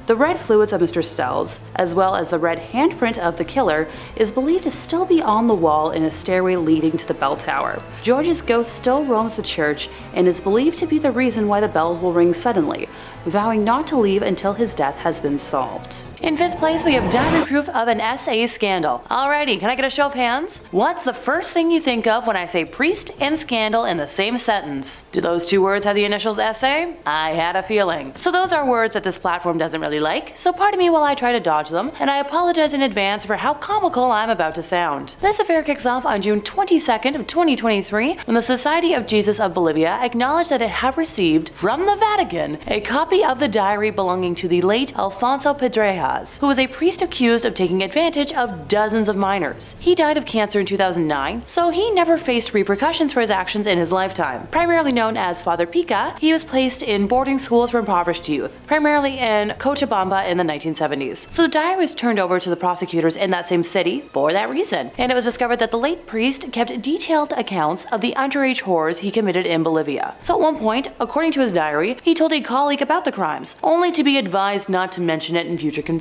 The red fluids of Mr. Stell's, as well as the red handprint of the killer, is believed to still be on the wall in a stairway leading to the bell tower. George's ghost still roams the church and is believed to be the reason why the bells will ring suddenly, vowing not to leave until his death has been solved. In 5th place, we have diamond proof of an SA scandal. Alrighty, can I get a show of hands? What's the first thing you think of when I say priest and scandal in the same sentence? Do those two words have the initials SA? I had a feeling. So those are words that this platform doesn't really like, so pardon me while I try to dodge them, and I apologize in advance for how comical I'm about to sound. This affair kicks off on June 22nd of 2023 when the Society of Jesus of Bolivia acknowledged that it had received from the Vatican a copy of the diary belonging to the late Alfonso Pedrejas, who was a priest accused of taking advantage of dozens of minors. He died of cancer in 2009, so he never faced repercussions for his actions in his lifetime. Primarily known as Father Pica, he was placed in boarding schools for impoverished youth, primarily in Cochabamba in the 1970s. So the diary was turned over to the prosecutors in that same city for that reason, and it was discovered that the late priest kept detailed accounts of the underage horrors he committed in Bolivia. So at one point, according to his diary, he told a colleague about the crimes, only to be advised not to mention it in future confessions.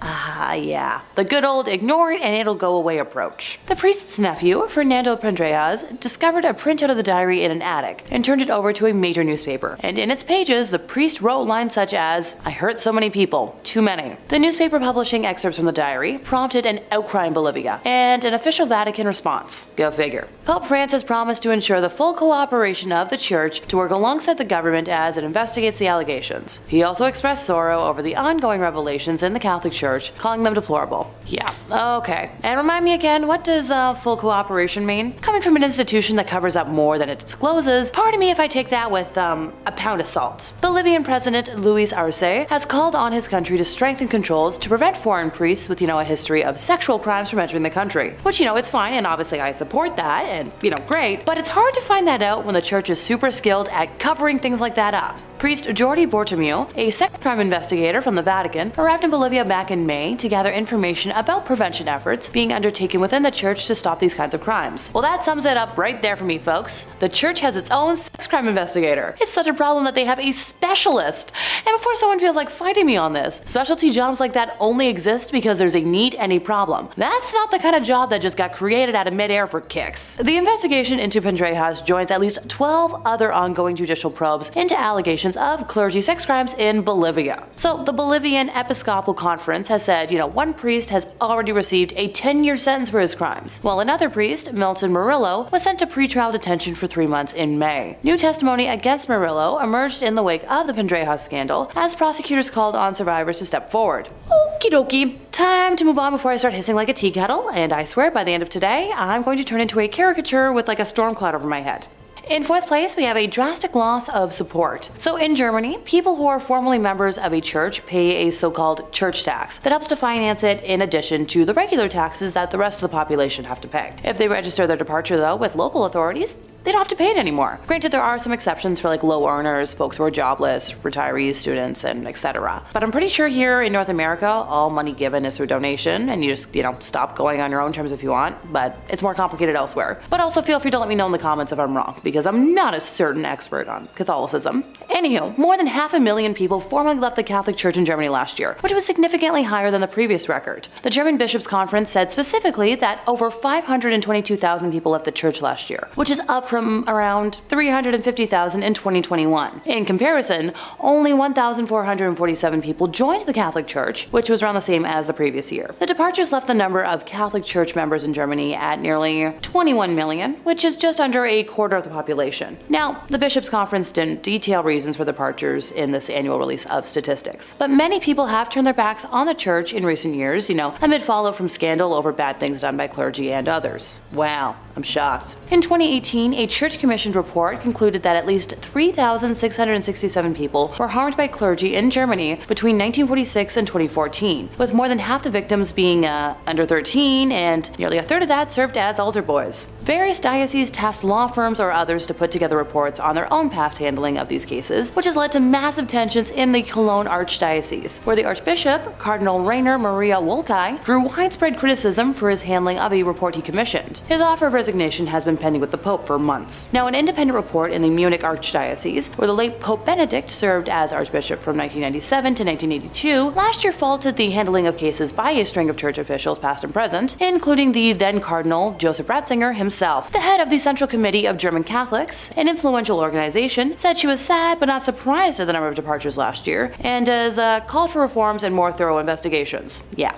Yeah, the good old ignore it and it'll go away approach. The priest's nephew, Fernando Pedrejas, discovered a printout of the diary in an attic and turned it over to a major newspaper. And in its pages, the priest wrote lines such as, "I hurt so many people, too many." The newspaper publishing excerpts from the diary prompted an outcry in Bolivia and an official Vatican response. Go figure. Pope Francis promised to ensure the full cooperation of the Church to work alongside the government as it investigates the allegations. He also expressed sorrow over the ongoing revelations in the Catholic Church, calling them deplorable. Yeah, okay. And remind me again, what does full cooperation mean? Coming from an institution that covers up more than it discloses, pardon me if I take that with a pound of salt. Bolivian President Luis Arce has called on his country to strengthen controls to prevent foreign priests with, a history of sexual crimes from entering the country. Which, it's fine, and obviously I support that, and, great, but it's hard to find that out when the Church is super skilled at covering things like that up. Priest Jordi Bortomeu, a sex crime investigator from the Vatican, arrived in Bolivia back in May to gather information about prevention efforts being undertaken within the Church to stop these kinds of crimes. Well, that sums it up right there for me, folks. The Church has its own sex crime investigator. It's such a problem that they have a specialist. And before someone feels like fighting me on this, specialty jobs like that only exist because there's a need and a problem. That's not the kind of job that just got created out of midair for kicks. The investigation into Pedrejas joins at least 12 other ongoing judicial probes into allegations of clergy sex crimes in Bolivia. So the Bolivian Episcopal Conference has said, one priest has already received a 10-year sentence for his crimes, while another priest, Milton Murillo, was sent to pretrial detention for 3 months in May. New testimony against Murillo emerged in the wake of the Pedrejas scandal as prosecutors called on survivors to step forward. Okie dokie. Time to move on before I start hissing like a tea kettle, and I swear by the end of today, I'm going to turn into a caricature with like a storm cloud over my head. In 4th place, we have a drastic loss of support. So in Germany, people who are formally members of a church pay a so-called church tax that helps to finance it in addition to the regular taxes that the rest of the population have to pay. If they register their departure, though, with local authorities, they don't have to pay it anymore. Granted, there are some exceptions for low earners, folks who are jobless, retirees, students, and etc. But I'm pretty sure here in North America, all money given is through donation, and you just, stop going on your own terms if you want, but it's more complicated elsewhere. But also feel free to let me know in the comments if I'm wrong, because I'm not a certain expert on Catholicism. Anywho, more than 500,000 people formally left the Catholic Church in Germany last year, which was significantly higher than the previous record. The German Bishops' Conference said specifically that over 522,000 people left the church last year, which is up from around 350,000 in 2021. In comparison, only 1,447 people joined the Catholic Church, which was around the same as the previous year. The departures left the number of Catholic Church members in Germany at nearly 21 million, which is just under a quarter of the population. Now, the Bishops' Conference didn't detail reasons for departures in this annual release of statistics, but many people have turned their backs on the church in recent years, amid fallout from scandal over bad things done by clergy and others. Wow, I'm shocked. In 2018, a church-commissioned report concluded that at least 3,667 people were harmed by clergy in Germany between 1946 and 2014, with more than half the victims being under 13, and nearly a third of that served as altar boys. Various dioceses tasked law firms or others to put together reports on their own past handling of these cases, which has led to massive tensions in the Cologne Archdiocese, where the Archbishop, Cardinal Rainer Maria Wolkai, drew widespread criticism for his handling of a report he commissioned. His offer of resignation has been pending with the Pope for months. Now, an independent report in the Munich Archdiocese, where the late Pope Benedict served as Archbishop from 1997 to 1982, last year faulted the handling of cases by a string of church officials past and present, including the then Cardinal Joseph Ratzinger himself, himself. The head of the Central Committee of German Catholics, an influential organization, said she was sad but not surprised at the number of departures last year, and has called for reforms and more thorough investigations. Yeah,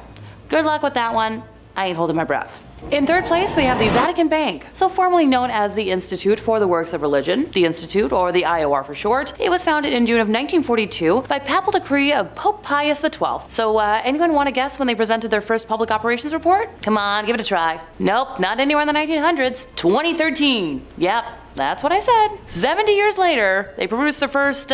good luck with that one. I ain't holding my breath. In third place, we have the Vatican Bank, so formerly known as the Institute for the Works of Religion, the Institute, or the IOR for short. It was founded in June of 1942 by papal decree of Pope Pius XII. So anyone want to guess when they presented their first public operations report? Come on, give it a try. Nope, not anywhere in the 1900s. 2013. Yep, that's what I said. 70 years later, they produced their first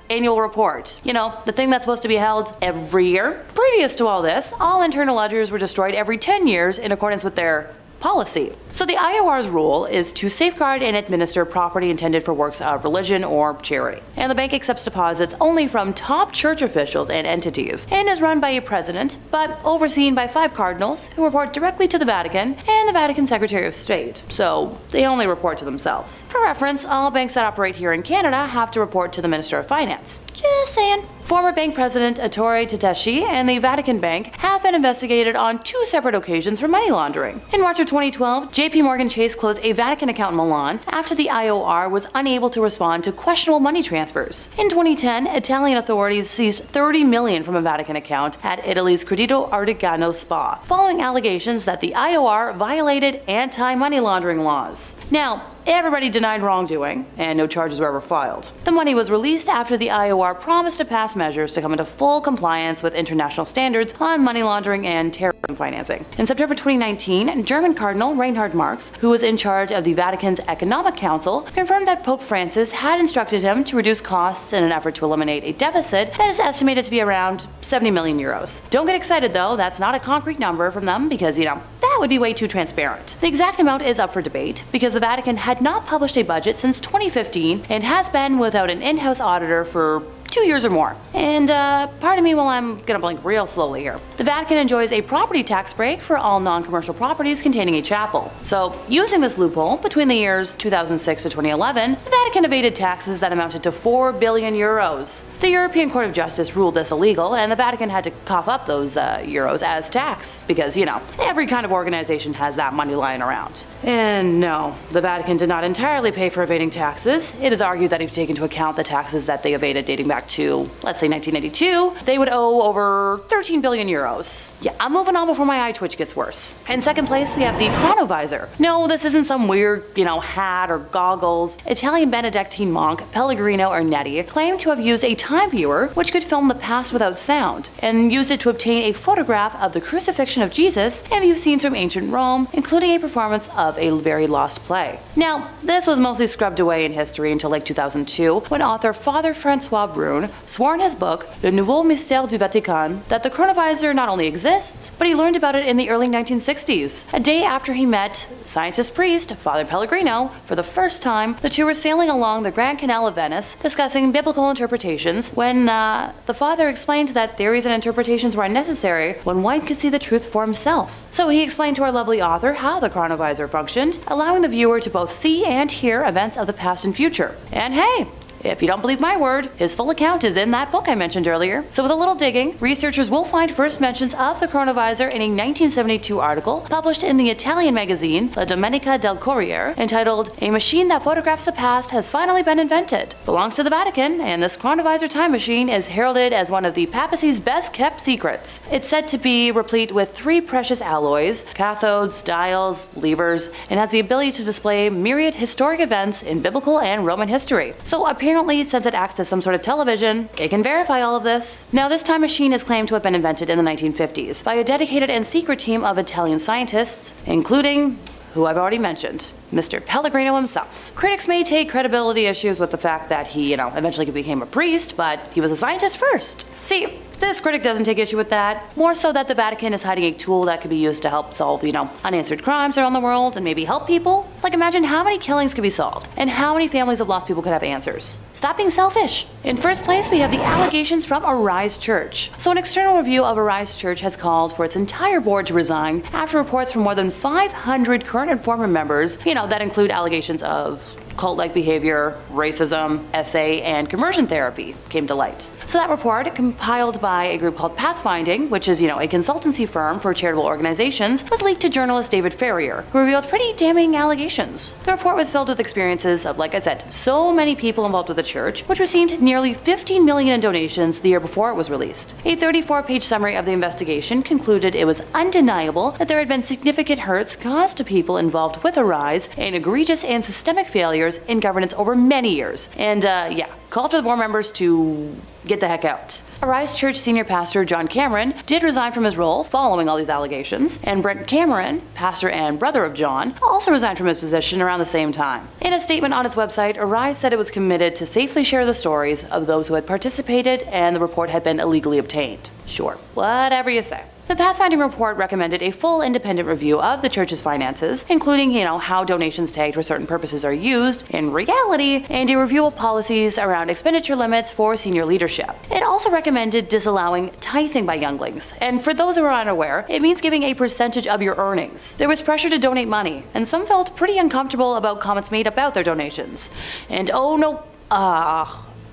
annual report. You know, the thing that's supposed to be held every year. Previous to all this, all internal ledgers were destroyed every 10 years in accordance with their policy. So the IOR's role is to safeguard and administer property intended for works of religion or charity. And the bank accepts deposits only from top church officials and entities, and is run by a president, but overseen by 5 cardinals who report directly to the Vatican and the Vatican Secretary of State. So they only report to themselves. For reference, all banks that operate here in Canada have to report to the Minister of Finance. Just saying. Former bank president Ettore Tedeschi and the Vatican Bank have been investigated on 2 separate occasions for money laundering. In March of 2012, JP Morgan Chase closed a Vatican account in Milan after the IOR was unable to respond to questionable money transfers. In 2010, Italian authorities seized $30 million from a Vatican account at Italy's Credito Artigiano Spa, following allegations that the IOR violated anti-money laundering laws. Now, everybody denied wrongdoing, and no charges were ever filed. The money was released after the IOR promised to pass measures to come into full compliance with international standards on money laundering and terrorism financing. In September 2019, German Cardinal Reinhard Marx, who was in charge of the Vatican's Economic Council, confirmed that Pope Francis had instructed him to reduce costs in an effort to eliminate a deficit that is estimated to be around 70 million euros. Don't get excited though, that's not a concrete number from them because, that would be way too transparent. The exact amount is up for debate because the Vatican had not published a budget since 2015 and has been without an in-house auditor for 2 years or more. And pardon me while I'm gonna blink real slowly here. The Vatican enjoys a property tax break for all non-commercial properties containing a chapel. So using this loophole, between the years 2006 to 2011, the Vatican evaded taxes that amounted to 4 billion euros. The European Court of Justice ruled this illegal, and the Vatican had to cough up those euros as tax. Because, every kind of organization has that money lying around. And no, the Vatican did not entirely pay for evading taxes. It is argued that if you take into account the taxes that they evaded dating back to, let's say 1992, they would owe over 13 billion euros. Yeah, I'm moving on before my eye twitch gets worse. In second place, we have the Chronovisor. No, this isn't some weird, hat or goggles. Italian Benedictine monk Pellegrino Ernetti claimed to have used a time viewer which could film the past without sound, and used it to obtain a photograph of the crucifixion of Jesus and view scenes from ancient Rome, including a performance of a very lost play. Now, this was mostly scrubbed away in history until like 2002, when author Father Francois Brune swore in his book, Le Nouveau Mystère du Vatican, that the Chronovisor not only exists, but he learned about it in the early 1960s. A day after he met scientist priest Father Pellegrino for the first time, the two were sailing along the Grand Canal of Venice, discussing biblical interpretations, when the father explained that theories and interpretations were unnecessary when one could see the truth for himself. So he explained to our lovely author how the Chronovisor functioned, allowing the viewer to both see and hear events of the past and future. And hey, if you don't believe my word, his full account is in that book I mentioned earlier. So with a little digging, researchers will find first mentions of the Chronovisor in a 1972 article published in the Italian magazine La Domenica del Corriere, entitled "A Machine That Photographs the Past Has Finally Been Invented." Belongs to the Vatican, and this Chronovisor time machine is heralded as one of the papacy's best kept secrets. It's said to be replete with 3 precious alloys, cathodes, dials, levers, and has the ability to display myriad historic events in biblical and Roman history. So apparently, since it acts as some sort of television, it can verify all of this. Now, this time machine is claimed to have been invented in the 1950s by a dedicated and secret team of Italian scientists, including who I've already mentioned, Mr. Pellegrino himself. Critics may take credibility issues with the fact that he, eventually became a priest, but he was a scientist first. See, this critic doesn't take issue with that, more so that the Vatican is hiding a tool that could be used to help solve, unanswered crimes around the world and maybe help people. Like, imagine how many killings could be solved and how many families of lost people could have answers. Stop being selfish. In first place, we have the allegations from Arise Church. So an external review of Arise Church has called for its entire board to resign after reports from more than 500 current and former members, that include allegations of cult-like behavior, racism, SA, and conversion therapy came to light. So that report, compiled by a group called Pathfinding, which is, a consultancy firm for charitable organizations, was leaked to journalist David Ferrier, who revealed pretty damning allegations. The report was filled with experiences of, like I said, so many people involved with the church, which received nearly $15 million in donations the year before it was released. A 34-page summary of the investigation concluded it was undeniable that there had been significant hurts caused to people involved with Arise and egregious and systemic failures in governance over many years. And called for the board members to get the heck out. Arise Church senior pastor John Cameron did resign from his role following all these allegations, and Brent Cameron, pastor and brother of John, also resigned from his position around the same time. In a statement on its website, Arise said it was committed to safely share the stories of those who had participated and the report had been illegally obtained. Sure, whatever you say. The Pathfinding report recommended a full independent review of the church's finances, including, how donations tagged for certain purposes are used in reality, and a review of policies around expenditure limits for senior leadership. It also recommended disallowing tithing by younglings, and for those who are unaware, it means giving a percentage of your earnings. There was pressure to donate money, and some felt pretty uncomfortable about comments made about their donations. And oh no,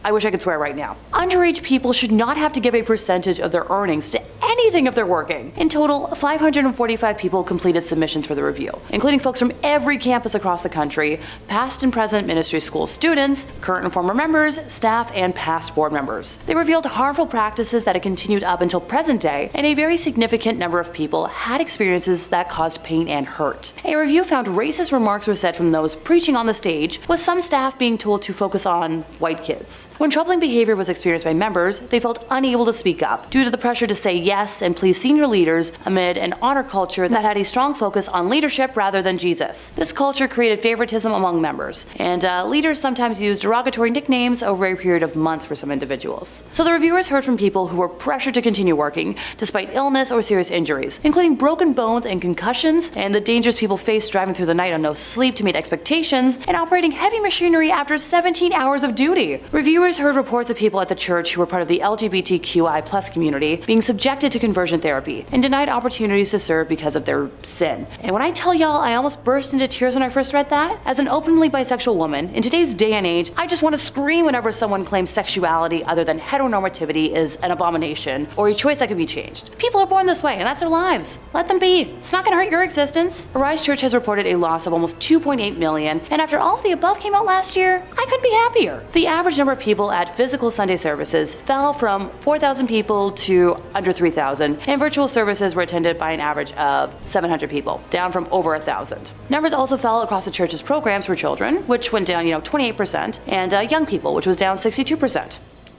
I wish I could swear right now. Underage people should not have to give a percentage of their earnings to anything if they're working. In total, 545 people completed submissions for the review, including folks from every campus across the country, past and present ministry school students, current and former members, staff, and past board members. They revealed harmful practices that had continued up until present day, and a very significant number of people had experiences that caused pain and hurt. A review found racist remarks were said from those preaching on the stage, with some staff being told to focus on white kids. When troubling behavior was experienced by members, they felt unable to speak up due to the pressure to say yes and please senior leaders amid an honor culture that had a strong focus on leadership rather than Jesus. This culture created favoritism among members, and leaders sometimes used derogatory nicknames over a period of months for some individuals. So the reviewers heard from people who were pressured to continue working despite illness or serious injuries, including broken bones and concussions, and the dangers people faced driving through the night on no sleep to meet expectations, and operating heavy machinery after 17 hours of duty. Reviewers heard reports of people at the church who were part of the LGBTQI+ community being subjected to conversion therapy and denied opportunities to serve because of their sin. And when I tell y'all I almost burst into tears when I first read that, as an openly bisexual woman, in today's day and age, I just want to scream whenever someone claims sexuality other than heteronormativity is an abomination or a choice that can be changed. People are born this way and that's their lives. Let them be. It's not going to hurt your existence. Arise Church has reported a loss of almost $2.8 million, and after all of the above came out last year, I couldn't be happier. The average number of people at physical Sunday services fell from 4,000 people to under 3,000, and virtual services were attended by an average of 700 people, down from over 1,000. Numbers also fell across the church's programs for children, which went down 28%, and young people, which was down 62%.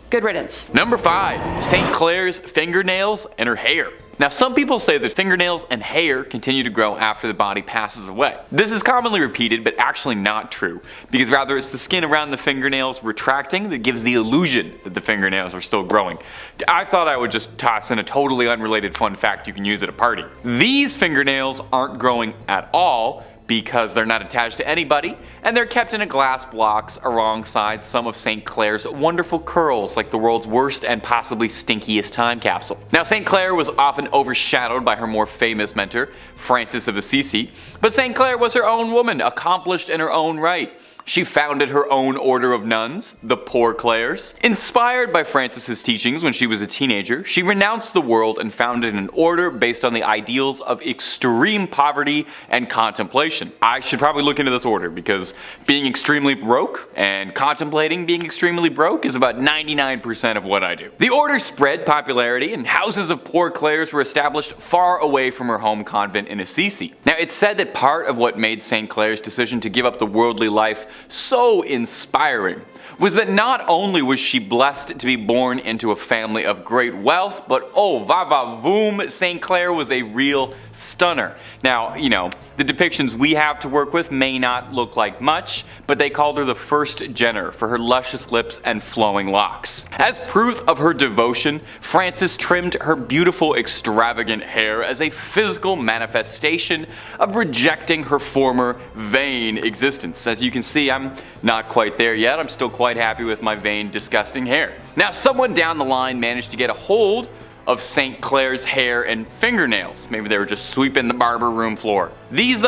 Good riddance. Number 5. St. Clair's fingernails and her hair. Now, some people say that fingernails and hair continue to grow after the body passes away. This is commonly repeated, but actually not true, because rather it's the skin around the fingernails retracting that gives the illusion that the fingernails are still growing. I thought I would just toss in a totally unrelated fun fact you can use at a party. These fingernails aren't growing at all, because they're not attached to anybody, and they're kept in a glass box alongside some of St. Clair's wonderful curls, like the world's worst and possibly stinkiest time capsule. Now, St. Clair was often overshadowed by her more famous mentor, Francis of Assisi, but St. Clair was her own woman, accomplished in her own right. She founded her own order of nuns, the Poor Clares. Inspired by Francis's teachings when she was a teenager, she renounced the world and founded an order based on the ideals of extreme poverty and contemplation. I should probably look into this order because being extremely broke and contemplating being extremely broke is about 99% of what I do. The order spread popularity and houses of Poor Clares were established far away from her home convent in Assisi. Now, it's said that part of what made St. Clair's decision to give up the worldly life so inspiring was that not only was she blessed to be born into a family of great wealth, but oh va va voom, St. Clair was a real stunner. Now, the depictions we have to work with may not look like much, but they called her the first Jenner for her luscious lips and flowing locks. As proof of her devotion, Francis trimmed her beautiful, extravagant hair as a physical manifestation of rejecting her former vain existence. As you can see, I'm not quite there yet. I'm still quite happy with my vain, disgusting hair. Now, someone down the line managed to get a hold of St. Clair's hair and fingernails. Maybe they were just sweeping the barber room floor. These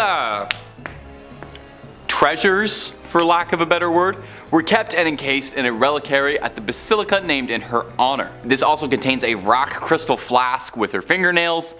treasures for lack of a better word, were kept and encased in a reliquary at the basilica named in her honor. This also contains a rock crystal flask with her fingernails.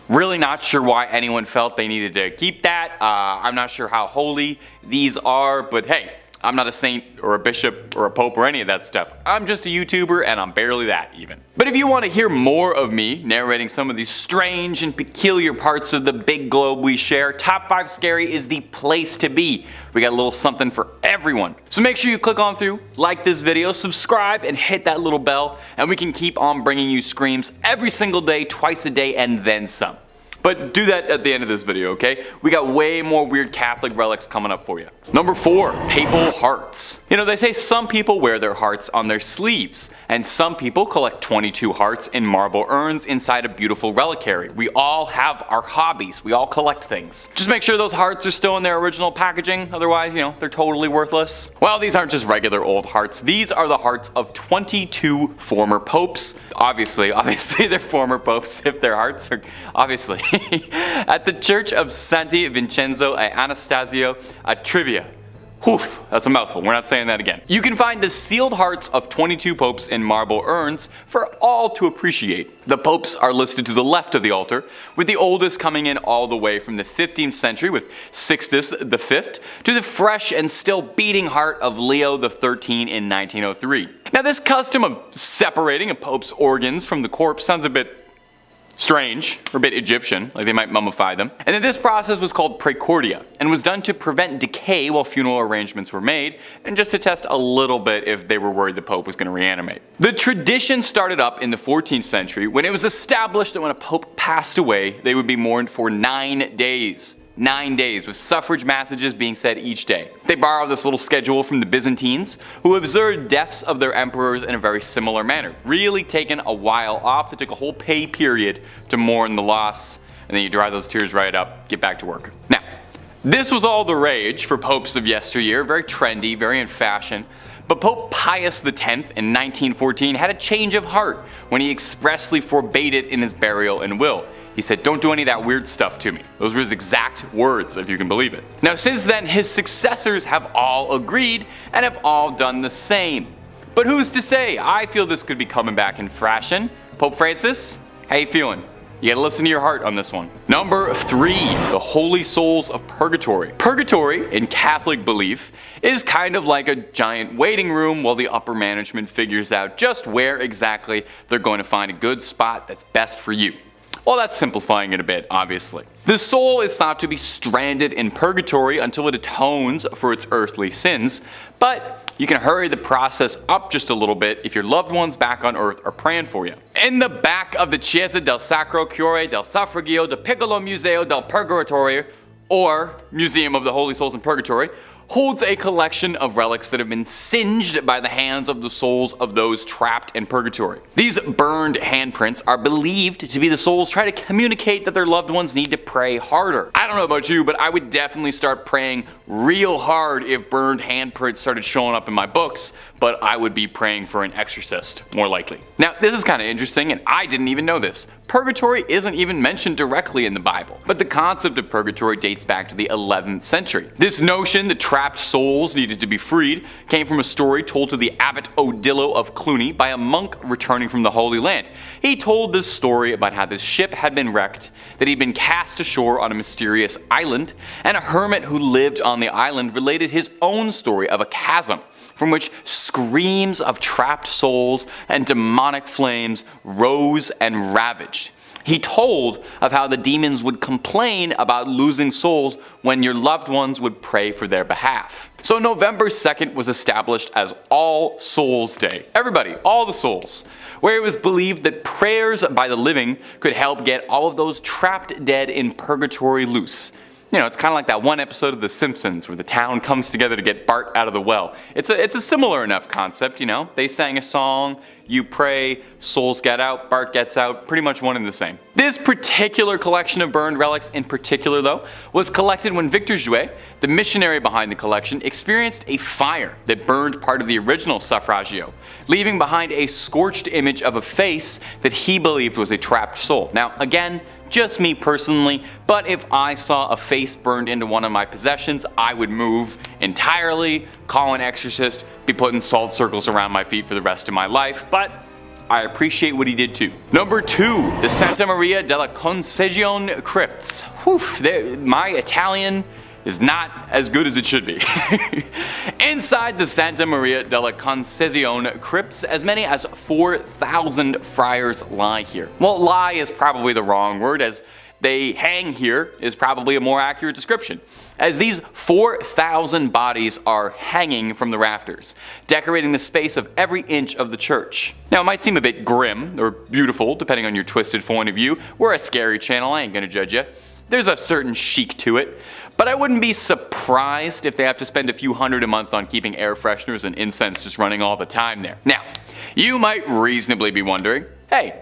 Really not sure why anyone felt they needed to keep that. I'm not sure how holy these are, but hey, I'm not a saint or a bishop or a pope or any of that stuff. I'm just a YouTuber and I'm barely that even. But if you want to hear more of me narrating some of these strange and peculiar parts of the big globe we share, Top 5 Scary is the place to be. We got a little something for everyone. So make sure you click on through, like this video, subscribe, and hit that little bell, and we can keep on bringing you screams every single day, twice a day, and then some. But do that at the end of this video, okay? We got way more weird Catholic relics coming up for you. Number 4, papal hearts. You know, they say some people wear their hearts on their sleeves, and some people collect 22 hearts in marble urns inside a beautiful reliquary. We all have our hobbies. We all collect things. Just make sure those hearts are still in their original packaging, otherwise, you know, they're totally worthless. Well, these aren't just regular old hearts. These are the hearts of 22 former popes. Obviously they're former popes if their hearts are, obviously. At the Church of Santi Vincenzo e Anastasio a Trivia. Oof, that's a mouthful, we're not saying that again. You can find the sealed hearts of 22 popes in marble urns for all to appreciate. The popes are listed to the left of the altar, with the oldest coming in all the way from the 15th century with Sixtus V to the fresh and still beating heart of Leo XIII in 1903. Now this custom of separating a pope's organs from the corpse sounds a bit strange, or a bit Egyptian, like they might mummify them. And then this process was called praecordia, and was done to prevent decay while funeral arrangements were made, and just to test a little bit if they were worried the Pope was going to reanimate. The tradition started up in the 14th century when it was established that when a Pope passed away, they would be mourned for 9 days. 9 days, with suffrage massages being said each day. They borrowed this little schedule from the Byzantines, who observed deaths of their emperors in a very similar manner. Really taken a while off. They took a whole pay period to mourn the loss, and then you dry those tears right up, get back to work. Now, this was all the rage for popes of yesteryear, very trendy, very in fashion. But Pope Pius X in 1914 had a change of heart when he expressly forbade it in his burial and will. He said, "Don't do any of that weird stuff to me." Those were his exact words, if you can believe it. Now since then, his successors have all agreed and have all done the same. But who's to say? I feel this could be coming back in fashion. Pope Francis, how you feeling? You gotta listen to your heart on this one. Number 3, the Holy Souls of Purgatory. Purgatory, in Catholic belief, is kind of like a giant waiting room while the upper management figures out just where exactly they're going to find a good spot that's best for you. Well, that's simplifying it a bit, obviously. The soul is thought to be stranded in purgatory until it atones for its earthly sins, but you can hurry the process up just a little bit if your loved ones back on earth are praying for you. In the back of the Chiesa del Sacro Cuore del Suffragio del Piccolo Museo del Purgatorio, or Museum of the Holy Souls in Purgatory, holds a collection of relics that have been singed by the hands of the souls of those trapped in purgatory. These burned handprints are believed to be the souls trying to communicate that their loved ones need to pray harder. I don't know about you, but I would definitely start praying real hard if burned handprints started showing up in my books, but I would be praying for an exorcist, more likely. Now, this is kind of interesting, and I didn't even know this. Purgatory isn't even mentioned directly in the Bible, but the concept of purgatory dates back to the 11th century. This notion that trapped souls needed to be freed came from a story told to the Abbot Odilo of Cluny by a monk returning from the Holy Land. He told this story about how this ship had been wrecked, that he'd been cast ashore on a mysterious island, and a hermit who lived on the island related his own story of a chasm from which screams of trapped souls and demonic flames rose and ravaged. He told of how the demons would complain about losing souls when your loved ones would pray for their behalf. So November 2nd was established as All Souls Day. Everybody, all the souls. Where it was believed that prayers by the living could help get all of those trapped dead in purgatory loose. You know, it's kind of like that one episode of The Simpsons where the town comes together to get Bart out of the well. It's a similar enough concept, you know. They sang a song, you pray, souls get out, Bart gets out, pretty much one and the same. This particular collection of burned relics in particular, though, was collected when Victor Jouet, the missionary behind the collection, experienced a fire that burned part of the original suffragio, leaving behind a scorched image of a face that he believed was a trapped soul. Now, again, just me personally, but if I saw a face burned into one of my possessions, I would move entirely, call an exorcist, be putting salt circles around my feet for the rest of my life, but I appreciate what he did too. Number 2, the Santa Maria della Concezione crypts. Whew, my Italian is not as good as it should be. Inside the Santa Maria della Concezione crypts, as many as 4,000 friars lie here. Well, lie is probably the wrong word, as they hang here is probably a more accurate description, as these 4,000 bodies are hanging from the rafters, decorating the space of every inch of the church. Now, it might seem a bit grim or beautiful, depending on your twisted point of view. We're a scary channel, I ain't gonna judge you. There's a certain chic to it, but I wouldn't be surprised if they have to spend a few hundred a month on keeping air fresheners and incense just running all the time there. Now, you might reasonably be wondering, hey,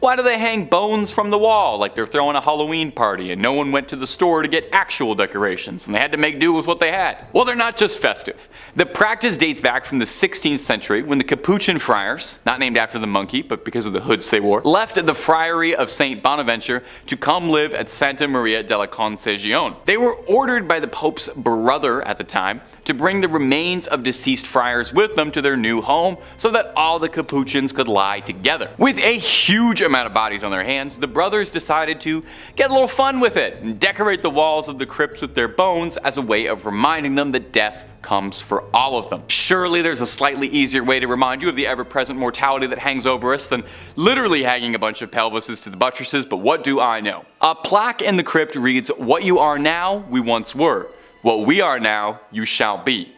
why do they hang bones from the wall like they're throwing a Halloween party and no one went to the store to get actual decorations and they had to make do with what they had? Well, they're not just festive. The practice dates back from the 16th century when the Capuchin friars, not named after the monkey but because of the hoods they wore, left the friary of St. Bonaventure to come live at Santa Maria della Concezione. They were ordered by the Pope's brother at the time to bring the remains of deceased friars with them to their new home so that all the Capuchins could lie together. With a huge amount of bodies on their hands, the brothers decided to get a little fun with it and decorate the walls of the crypts with their bones as a way of reminding them that death comes for all of them. Surely there's a slightly easier way to remind you of the ever-present mortality that hangs over us than literally hanging a bunch of pelvises to the buttresses, but what do I know? A plaque in the crypt reads, "What you are now, we once were. What we are now, you shall be."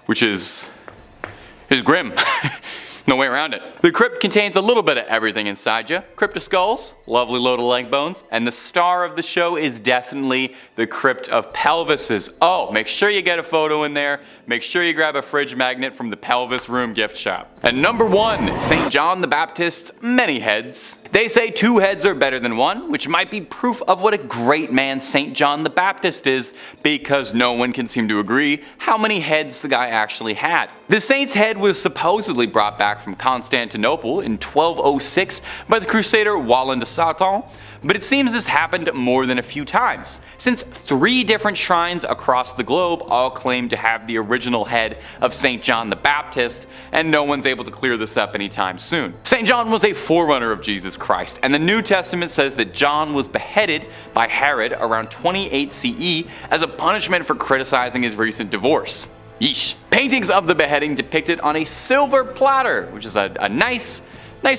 Which is grim. No way around it. The crypt contains a little bit of everything inside you. Crypt of skulls, lovely load of leg bones, and the star of the show is definitely the crypt of pelvises. Oh, make sure you get a photo in there. Make sure you grab a fridge magnet from the Pelvis Room gift shop. And number 1, St. John the Baptist's many heads. They say 2 heads are better than 1, which might be proof of what a great man St. John the Baptist is, because no one can seem to agree how many heads the guy actually had. The saint's head was supposedly brought back from Constantinople in 1206 by the crusader Wallen de Satan, but it seems this happened more than a few times, since 3 different shrines across the globe all claim to have the original head of St. John the Baptist, and no one's able to clear this up anytime soon. St. John was a forerunner of Jesus Christ, and the New Testament says that John was beheaded by Herod around 28 CE as a punishment for criticizing his recent divorce. Yeesh. Paintings of the beheading depicted on a silver platter, which is a nice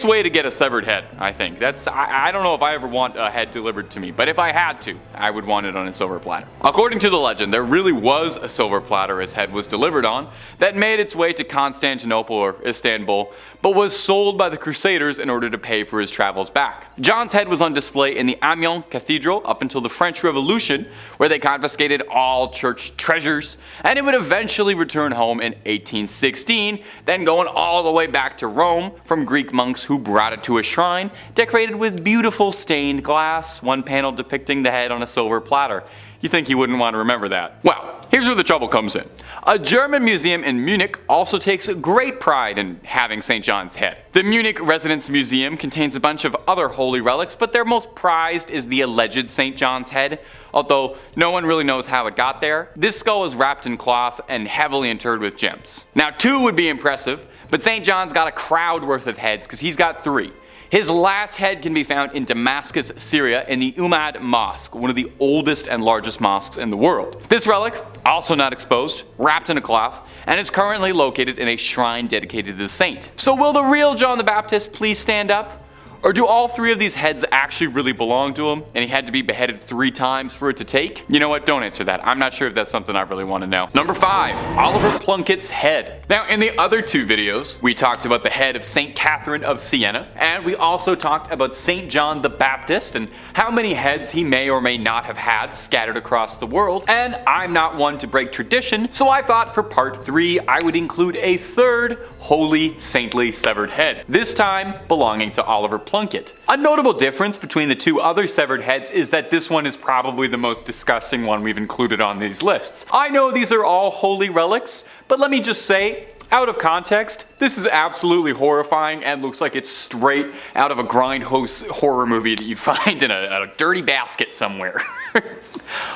way to get a severed head, I think. I don't know if I ever want a head delivered to me, but if I had to, I would want it on a silver platter. According to the legend, there really was a silver platter his head was delivered on that made its way to Constantinople or Istanbul, but was sold by the Crusaders in order to pay for his travels back. John's head was on display in the Amiens Cathedral up until the French Revolution, where they confiscated all church treasures, and it would eventually return home in 1816, then going all the way back to Rome from Greek monks who brought it to a shrine decorated with beautiful stained glass, one panel depicting the head on a silver platter. You think you wouldn't want to remember that. Well, here's where the trouble comes in. A German museum in Munich also takes great pride in having St. John's head. The Munich Residence Museum contains a bunch of other holy relics, but their most prized is the alleged St. John's head, although no one really knows how it got there. This skull is wrapped in cloth and heavily interred with gems. Now, 2 would be impressive, but St. John's got a crowd worth of heads because he's got 3. His last head can be found in Damascus, Syria in the Umayyad Mosque, one of the oldest and largest mosques in the world. This relic, also not exposed, wrapped in a cloth, and is currently located in a shrine dedicated to the saint. So will the real John the Baptist please stand up? Or do all 3 of these heads actually really belong to him, and he had to be beheaded 3 times for it to take? You know what, don't answer that. I'm not sure if that's something I really want to know. Number 5, Oliver Plunkett's head. Now, in the other 2 videos, we talked about the head of St. Catherine of Siena, and we also talked about St. John the Baptist and how many heads he may or may not have had scattered across the world, and I'm not one to break tradition, so I thought for part 3 I would include a 3rd holy saintly severed head, this time belonging to Oliver Plunkett. A notable difference between the 2 other severed heads is that this one is probably the most disgusting one we've included on these lists. I know these are all holy relics, but let me just say, Out of context, this is absolutely horrifying and looks like it's straight out of a grindhouse horror movie that you'd find in a dirty basket somewhere.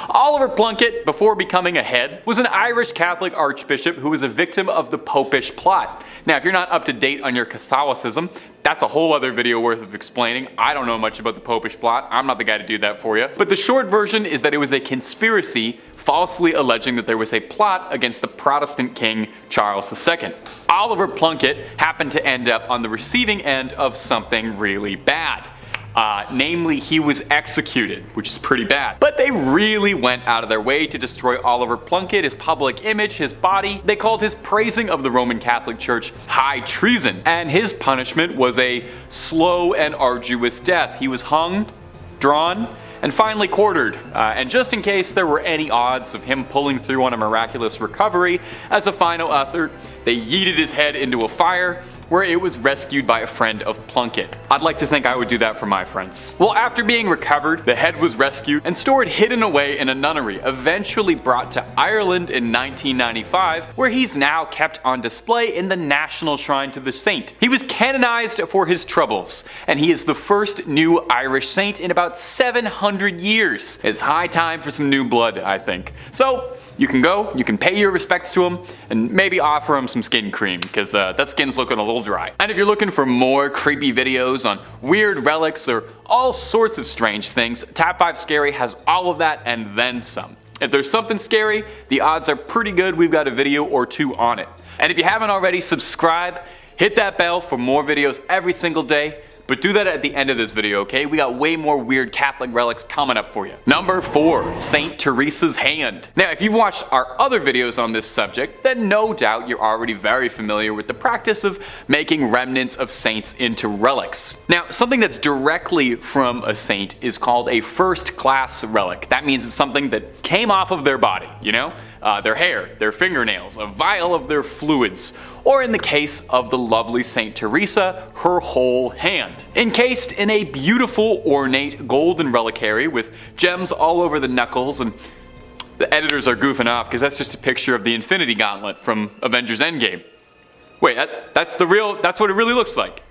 Oliver Plunkett, before becoming a head, was an Irish Catholic archbishop who was a victim of the Popish plot. Now, if you're not up to date on your Catholicism, that's a whole other video worth of explaining. I don't know much about the Popish plot. I'm not the guy to do that for you. But the short version is that it was a conspiracy falsely alleging that there was a plot against the Protestant king Charles II. Oliver Plunkett happened to end up on the receiving end of something really bad. Namely, he was executed, which is pretty bad. But they really went out of their way to destroy Oliver Plunkett, his public image, his body. They called his praising of the Roman Catholic Church high treason, and his punishment was a slow and arduous death. He was hung, drawn, and finally quartered. And just in case there were any odds of him pulling through on a miraculous recovery, as a final effort, they yeeted his head into a fire, where it was rescued by a friend of Plunkett. I'd like to think I would do that for my friends. Well, after being recovered, the head was rescued and stored hidden away in a nunnery, eventually brought to Ireland in 1995, where he's now kept on display in the National Shrine to the Saint. He was canonized for his troubles, and he is the first new Irish saint in about 700 years. It's high time for some new blood, I think. So, you can go, you can pay your respects to him, and maybe offer him some skin cream, because that skin's looking a little dry. And if you're looking for more creepy videos on weird relics or all sorts of strange things, Tab 5 Scary has all of that and then some. If there's something scary, the odds are pretty good we've got a video or two on it. And if you haven't already, subscribe, hit that bell for more videos every single day. But do that at the end of this video, okay? We got way more weird Catholic relics coming up for you. Number 4, St. Teresa's hand. Now, if you've watched our other videos on this subject, then no doubt you're already very familiar with the practice of making remnants of saints into relics. Now, something that's directly from a saint is called a first-class relic. That means it's something that came off of their body, you know? Their hair, their fingernails, a vial of their fluids, or in the case of the lovely St. Teresa, her whole hand. Encased in a beautiful, ornate golden reliquary with gems all over the knuckles, and the editors are goofing off because that's just a picture of the Infinity Gauntlet from Avengers Endgame. Wait, that's what it really looks like.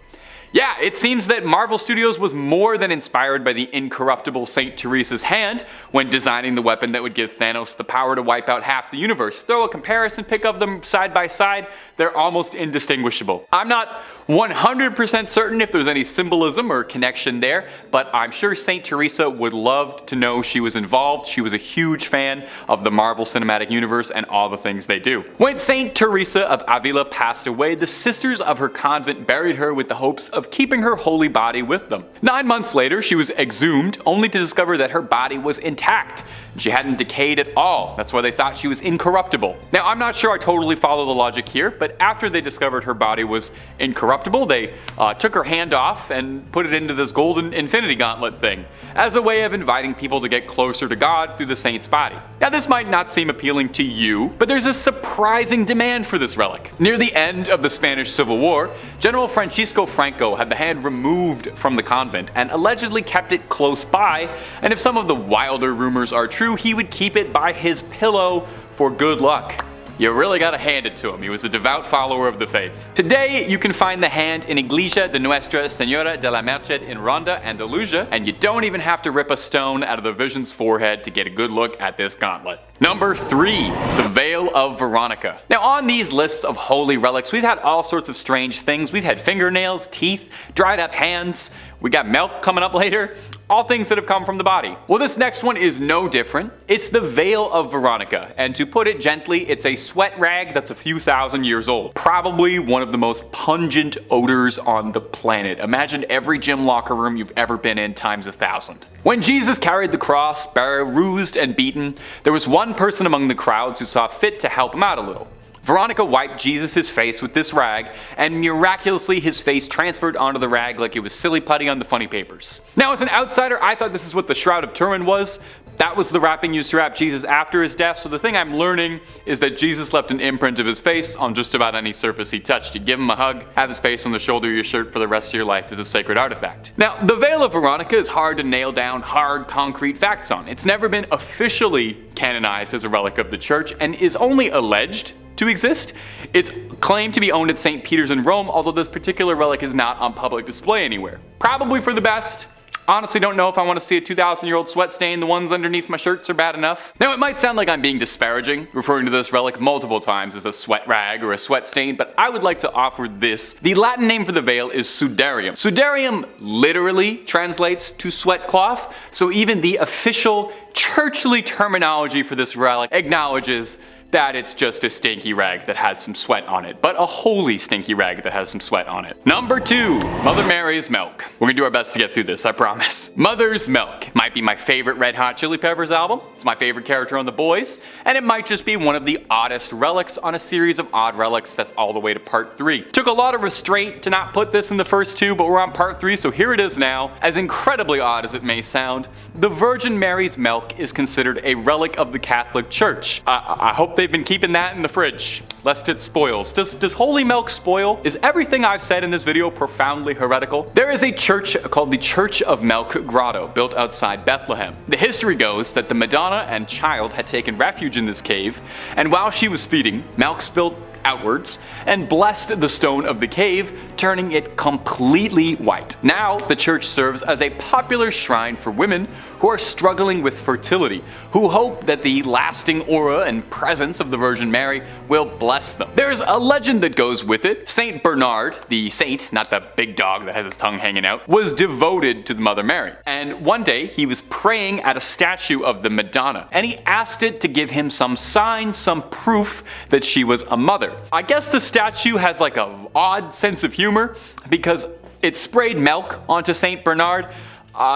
Yeah, it seems that Marvel Studios was more than inspired by the incorruptible St. Teresa's hand when designing the weapon that would give Thanos the power to wipe out half the universe. Throw a comparison pic of them side by side, they're almost indistinguishable. I'm not 100% certain if there's any symbolism or connection there, but I'm sure St. Teresa would love to know she was involved. She was a huge fan of the Marvel Cinematic Universe and all the things they do. When St. Teresa of Avila passed away, the sisters of her convent buried her with the hopes of keeping her holy body with them. 9 months later, she was exhumed, only to discover that her body was intact. She hadn't decayed at all. That's why they thought she was incorruptible. Now, I'm not sure I totally follow the logic here, but after they discovered her body was incorruptible, they took her hand off and put it into this golden Infinity Gauntlet thing, as a way of inviting people to get closer to God through the saint's body. Now, this might not seem appealing to you, but there's a surprising demand for this relic. Near the end of the Spanish Civil War, General Francisco Franco had the hand removed from the convent and allegedly kept it close by, and if some of the wilder rumors are true, he would keep it by his pillow for good luck. You really gotta hand it to him, he was a devout follower of the faith. Today, you can find the hand in Iglesia de Nuestra Señora de la Merced in Ronda, Andalusia, and you don't even have to rip a stone out of the Vision's forehead to get a good look at this gauntlet. Number 3, the Veil of Veronica. Now, on these lists of holy relics, we've had all sorts of strange things. We've had fingernails, teeth, dried up hands, we got milk coming up later, all things that have come from the body. Well, this next one is no different. It's the Veil of Veronica, and to put it gently, it's a sweat rag that's a few thousand years old. Probably one of the most pungent odors on the planet. Imagine every gym locker room you've ever been in times 1,000. When Jesus carried the cross, bruised and beaten, there was one person among the crowds who saw fit to help him out a little. Veronica wiped Jesus' face with this rag, and miraculously his face transferred onto the rag like it was silly putty on the funny papers. Now, as an outsider, I thought this is what the Shroud of Turin was, That was the wrapping used to wrap Jesus after his death, so the thing I'm learning is that Jesus left an imprint of his face on just about any surface he touched. You give him a hug, have his face on the shoulder of your shirt for the rest of your life as a sacred artifact. Now, the Veil of Veronica is hard to nail down hard, concrete facts on. It's never been officially canonized as a relic of the church and is only alleged to exist. It's claimed to be owned at St. Peter's in Rome, although this particular relic is not on public display anywhere. Probably for the best. Honestly, don't know if I want to see a 2,000-year-old sweat stain. The ones underneath my shirts are bad enough. Now, it might sound like I'm being disparaging, referring to this relic multiple times as a sweat rag or a sweat stain, but I would like to offer this. The Latin name for the veil is sudarium. Sudarium literally translates to sweat cloth, so even the official churchly terminology for this relic acknowledges that it's just a stinky rag that has some sweat on it, but a holy stinky rag that has some sweat on it. Number 2, Mother Mary's milk. We're gonna do our best to get through this, I promise. Mother's Milk might be my favorite Red Hot Chili Peppers album, it's my favorite character on The Boys, and it might just be one of the oddest relics on a series of odd relics that's all the way to part 3. Took a lot of restraint to not put this in the first 2, but we're on part 3, so here it is now. As incredibly odd as it may sound, the Virgin Mary's milk is considered a relic of the Catholic Church. I hope they've been keeping that in the fridge, lest it spoils. Does holy milk spoil? Is everything I've said in this video profoundly heretical? There is a church called the Church of Milk Grotto, built outside Bethlehem. The history goes that the Madonna and Child had taken refuge in this cave, and while she was feeding, milk spilled outwards and blessed the stone of the cave, turning it completely white. Now, the church serves as a popular shrine for women who are struggling with fertility, who hope that the lasting aura and presence of the Virgin Mary will bless them. There's a legend that goes with it. Saint Bernard, the saint, not the big dog that has his tongue hanging out, was devoted to the Mother Mary. And one day, he was praying at a statue of the Madonna, and he asked it to give him some sign, some proof that she was a mother. I guess the statue has like an odd sense of humor because it sprayed milk onto Saint Bernard.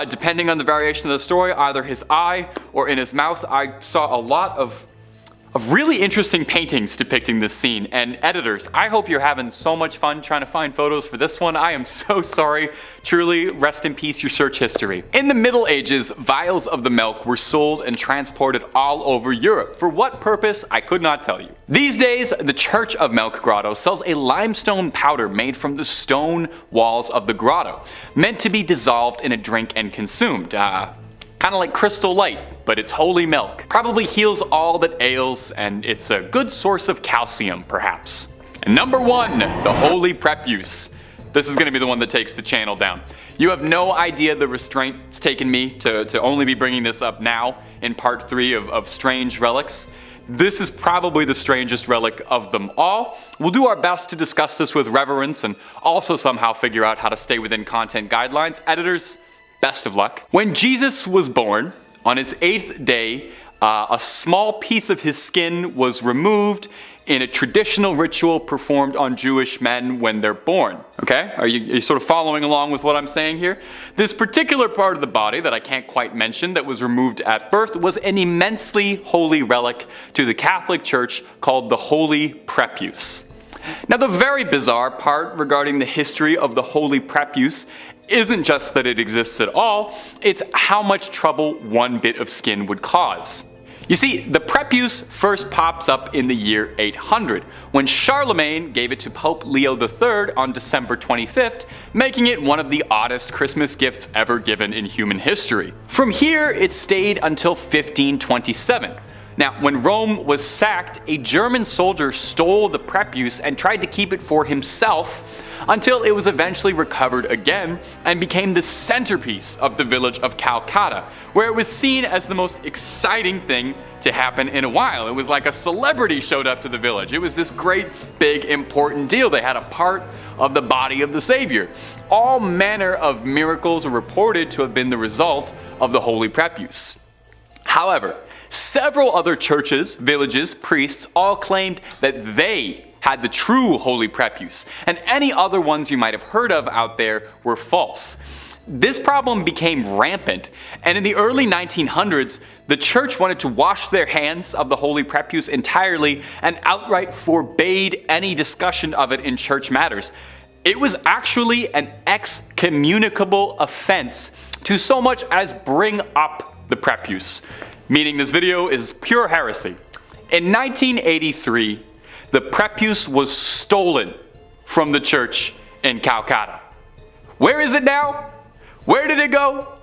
Depending on the variation of the story, either his eye or in his mouth. I saw a lot of really interesting paintings depicting this scene, and editors, I hope you're having so much fun trying to find photos for this one. I am so sorry. Truly, rest in peace your search history. In the Middle Ages, vials of the milk were sold and transported all over Europe. For what purpose, I could not tell you. These days, the Church of Milk Grotto sells a limestone powder made from the stone walls of the grotto, meant to be dissolved in a drink and consumed. Kind of like Crystal Light, but it's holy milk. Probably heals all that ails, and it's a good source of calcium, perhaps. And number 1, the Holy Prepuce. This is going to be the one that takes the channel down. You have no idea the restraint it's taken me to only be bringing this up now in part 3 of strange relics. This is probably the strangest relic of them all. We'll do our best to discuss this with reverence and also somehow figure out how to stay within content guidelines. Editors, best of luck. When Jesus was born, on his 8th day, a small piece of his skin was removed in a traditional ritual performed on Jewish men when they're born. Okay? Are you sort of following along with what I'm saying here? This particular part of the body that I can't quite mention that was removed at birth was an immensely holy relic to the Catholic Church called the Holy Prepuce. Now, the very bizarre part regarding the history of the Holy Prepuce isn't just that it exists at all, it's how much trouble one bit of skin would cause. You see, the prepuce first pops up in the year 800, when Charlemagne gave it to Pope Leo III on December 25th, making it one of the oddest Christmas gifts ever given in human history. From here, it stayed until 1527. Now, when Rome was sacked, a German soldier stole the prepuce and tried to keep it for himself until it was eventually recovered again and became the centerpiece of the village of Calcutta, where it was seen as the most exciting thing to happen in a while. It was like a celebrity showed up to the village. It was this great, big, important deal. They had a part of the body of the Savior. All manner of miracles are reported to have been the result of the Holy Prepuce. However, several other churches, villages, priests all claimed that they had the true Holy Prepuce, and any other ones you might have heard of out there were false. This problem became rampant, and in the early 1900s, the church wanted to wash their hands of the Holy Prepuce entirely and outright forbade any discussion of it in church matters. It was actually an excommunicable offense to so much as bring up the prepuce. meaning this video is pure heresy. In 1983, the prepuce was stolen from the church in Calcutta. Where is it now? Where did it go?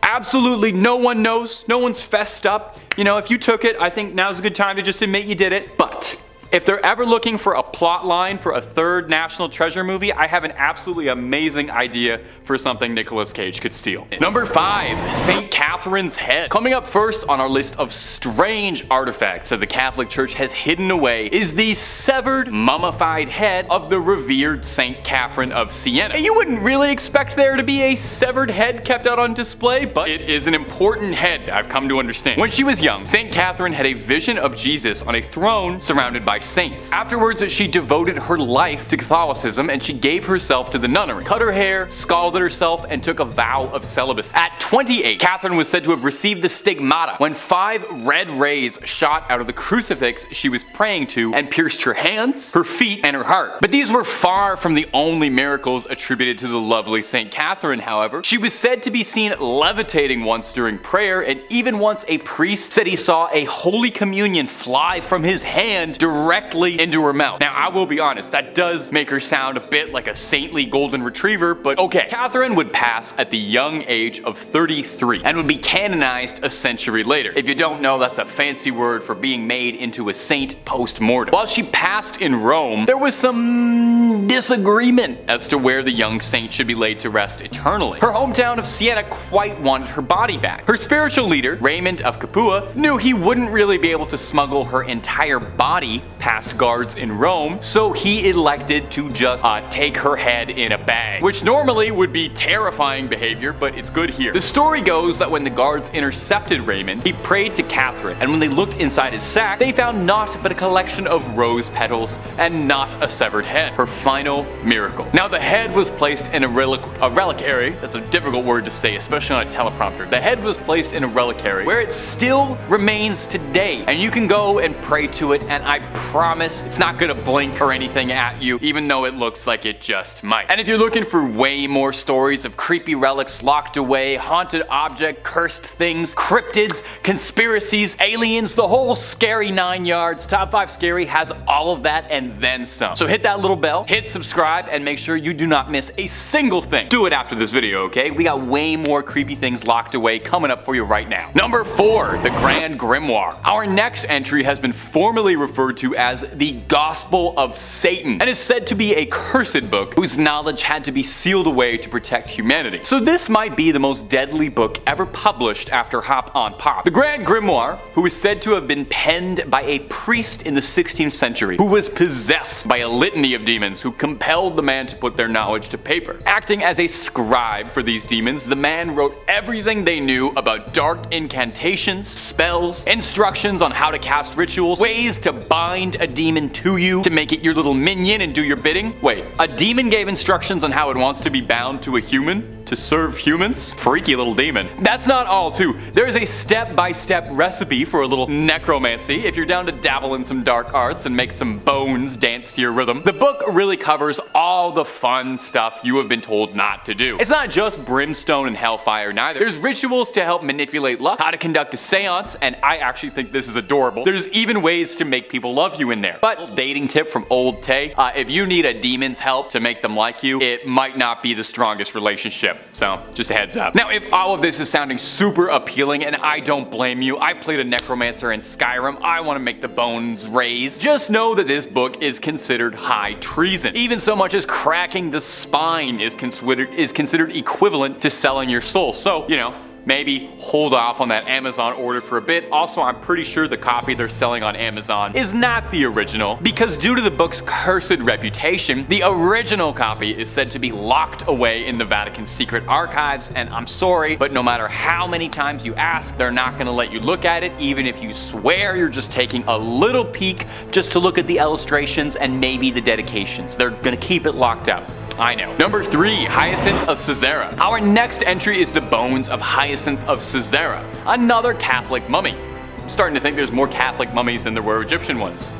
Absolutely no one knows. No one's fessed up. You know, if you took it, I think now's a good time to just admit you did it. But if they're ever looking for a plot line for a third National Treasure movie, I have an absolutely amazing idea for something Nicolas Cage could steal. Number 5, St. Catherine's head. Coming up first on our list of strange artifacts that the Catholic Church has hidden away is the severed, mummified head of the revered St. Catherine of Siena. You wouldn't really expect there to be a severed head kept out on display, but it is an important head, I've come to understand. When she was young, St. Catherine had a vision of Jesus on a throne surrounded by saints. Afterwards, she devoted her life to Catholicism and she gave herself to the nunnery, cut her hair, scalded herself, and took a vow of celibacy. At 28, Catherine was said to have received the stigmata when 5 red rays shot out of the crucifix she was praying to and pierced her hands, her feet, and her heart. But these were far from the only miracles attributed to the lovely St. Catherine, however. She was said to be seen levitating once during prayer, and even once a priest said he saw a Holy Communion fly from his hand directly into her mouth. Now, I will be honest, that does make her sound a bit like a saintly golden retriever, but okay. Catherine would pass at the young age of 33 and would be canonized a century later. If you don't know, that's a fancy word for being made into a saint post-mortem. While she passed in Rome, there was some disagreement as to where the young saint should be laid to rest eternally. Her hometown of Siena quite wanted her body back. Her spiritual leader, Raymond of Capua, knew he wouldn't really be able to smuggle her entire body past guards in Rome, so he elected to just take her head in a bag, which normally would be terrifying behavior, but it's good here. The story goes that when the guards intercepted Raymond, he prayed to Catherine, and when they looked inside his sack, they found naught but a collection of rose petals and not a severed head. Her final miracle. Now, the head was placed in a reliquary. That's a difficult word to say, especially on a teleprompter. The head was placed in a reliquary where it still remains today, and you can go and pray to it, and I promise it's not gonna blink or anything at you, even though it looks like it just might. And if you're looking for way more stories of creepy relics locked away, haunted object, cursed things, cryptids, conspiracies, aliens, the whole scary 9 yards, Top 5 Scary has all of that and then some. So hit that little bell, hit subscribe, and make sure you do not miss a single thing. Do it after this video, okay? We got way more creepy things locked away coming up for you right now. Number 4, the Grand Grimoire. Our next entry has been formally referred to as the Gospel of Satan, and is said to be a cursed book whose knowledge had to be sealed away to protect humanity. So this might be the most deadly book ever published after Hop on Pop. The Grand Grimoire, who is said to have been penned by a priest in the 16th century, who was possessed by a litany of demons who compelled the man to put their knowledge to paper. Acting as a scribe for these demons, the man wrote everything they knew about dark incantations, spells, instructions on how to cast rituals, ways to bind a demon to you to make it your little minion and do your bidding. Wait, a demon gave instructions on how it wants to be bound to a human to serve humans? Freaky little demon. That's not all too. There is a step-by-step recipe for a little necromancy if you're down to dabble in some dark arts and make some bones dance to your rhythm. The book really covers all the fun stuff you have been told not to do. It's not just brimstone and hellfire neither. There's rituals to help manipulate luck, how to conduct a seance, and I actually think this is adorable. There's even ways to make people love you in there. But dating tip from old Tay, if you need a demon's help to make them like you, it might not be the strongest relationship. So just a heads up. Now, if all of this is sounding super appealing, and I don't blame you, I played a necromancer in Skyrim, I want to make the bones raise. Just know that this book is considered high treason. Even so much as cracking the spine is considered equivalent to selling your soul. So, you know, maybe hold off on that Amazon order for a bit. Also, I'm pretty sure the copy they're selling on Amazon is not the original, because due to the book's cursed reputation, the original copy is said to be locked away in the Vatican secret archives, and I'm sorry, but no matter how many times you ask, they're not gonna let you look at it, even if you swear you're just taking a little peek just to look at the illustrations and maybe the dedications. They're gonna keep it locked up. I know. Number 3, Hyacinth of Caesarea. Our next entry is the bones of Hyacinth of Caesarea, another Catholic mummy. I'm starting to think there's more Catholic mummies than there were Egyptian ones.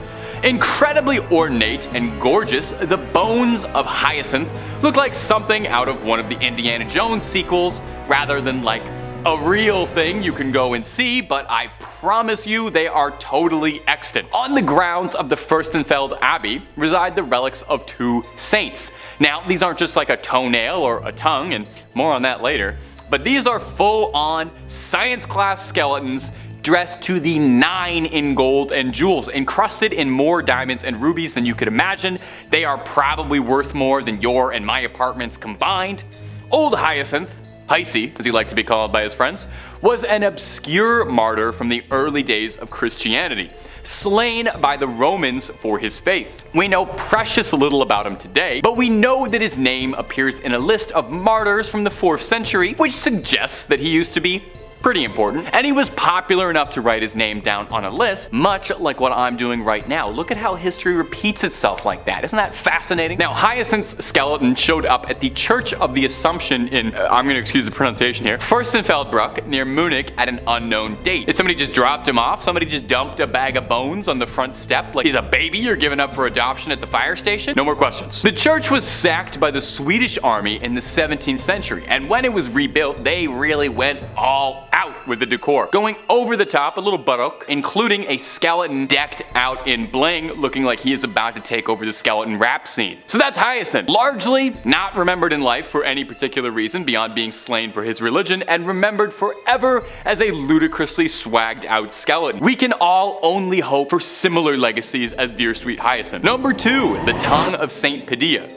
Incredibly ornate and gorgeous, the bones of Hyacinth look like something out of one of the Indiana Jones sequels, rather than like a real thing you can go and see, but I promise you they are totally extant. On the grounds of the Furstenfeld Abbey reside the relics of two saints. Now, these aren't just like a toenail or a tongue, and more on that later, but these are full-on science class skeletons dressed to the nine in gold and jewels, encrusted in more diamonds and rubies than you could imagine. They are probably worth more than your and my apartments combined. Old Hyacinth, Hisey, as he liked to be called by his friends, was an obscure martyr from the early days of Christianity, slain by the Romans for his faith. We know precious little about him today, but we know that his name appears in a list of martyrs from the 4th century, which suggests that he used to be pretty important, and he was popular enough to write his name down on a list, much like what I'm doing right now. Look at how history repeats itself like that. Isn't that fascinating? Now, Hyacinth's skeleton showed up at the Church of the Assumption in, I'm gonna excuse the pronunciation here, Furstenfeldbruck near Munich at an unknown date. Did somebody just dropped him off? Somebody just dumped a bag of bones on the front step like he's a baby you're giving up for adoption at the fire station? No more questions. The church was sacked by the Swedish army in the 17th century, and when it was rebuilt, they really went all out with the decor, going over the top, a little baroque, including a skeleton decked out in bling, looking like he is about to take over the skeleton rap scene. So that's Hyacinth, largely not remembered in life for any particular reason beyond being slain for his religion, and remembered forever as a ludicrously swagged out skeleton. We can all only hope for similar legacies as dear sweet Hyacinth. Number 2, the tongue of Saint Padilla.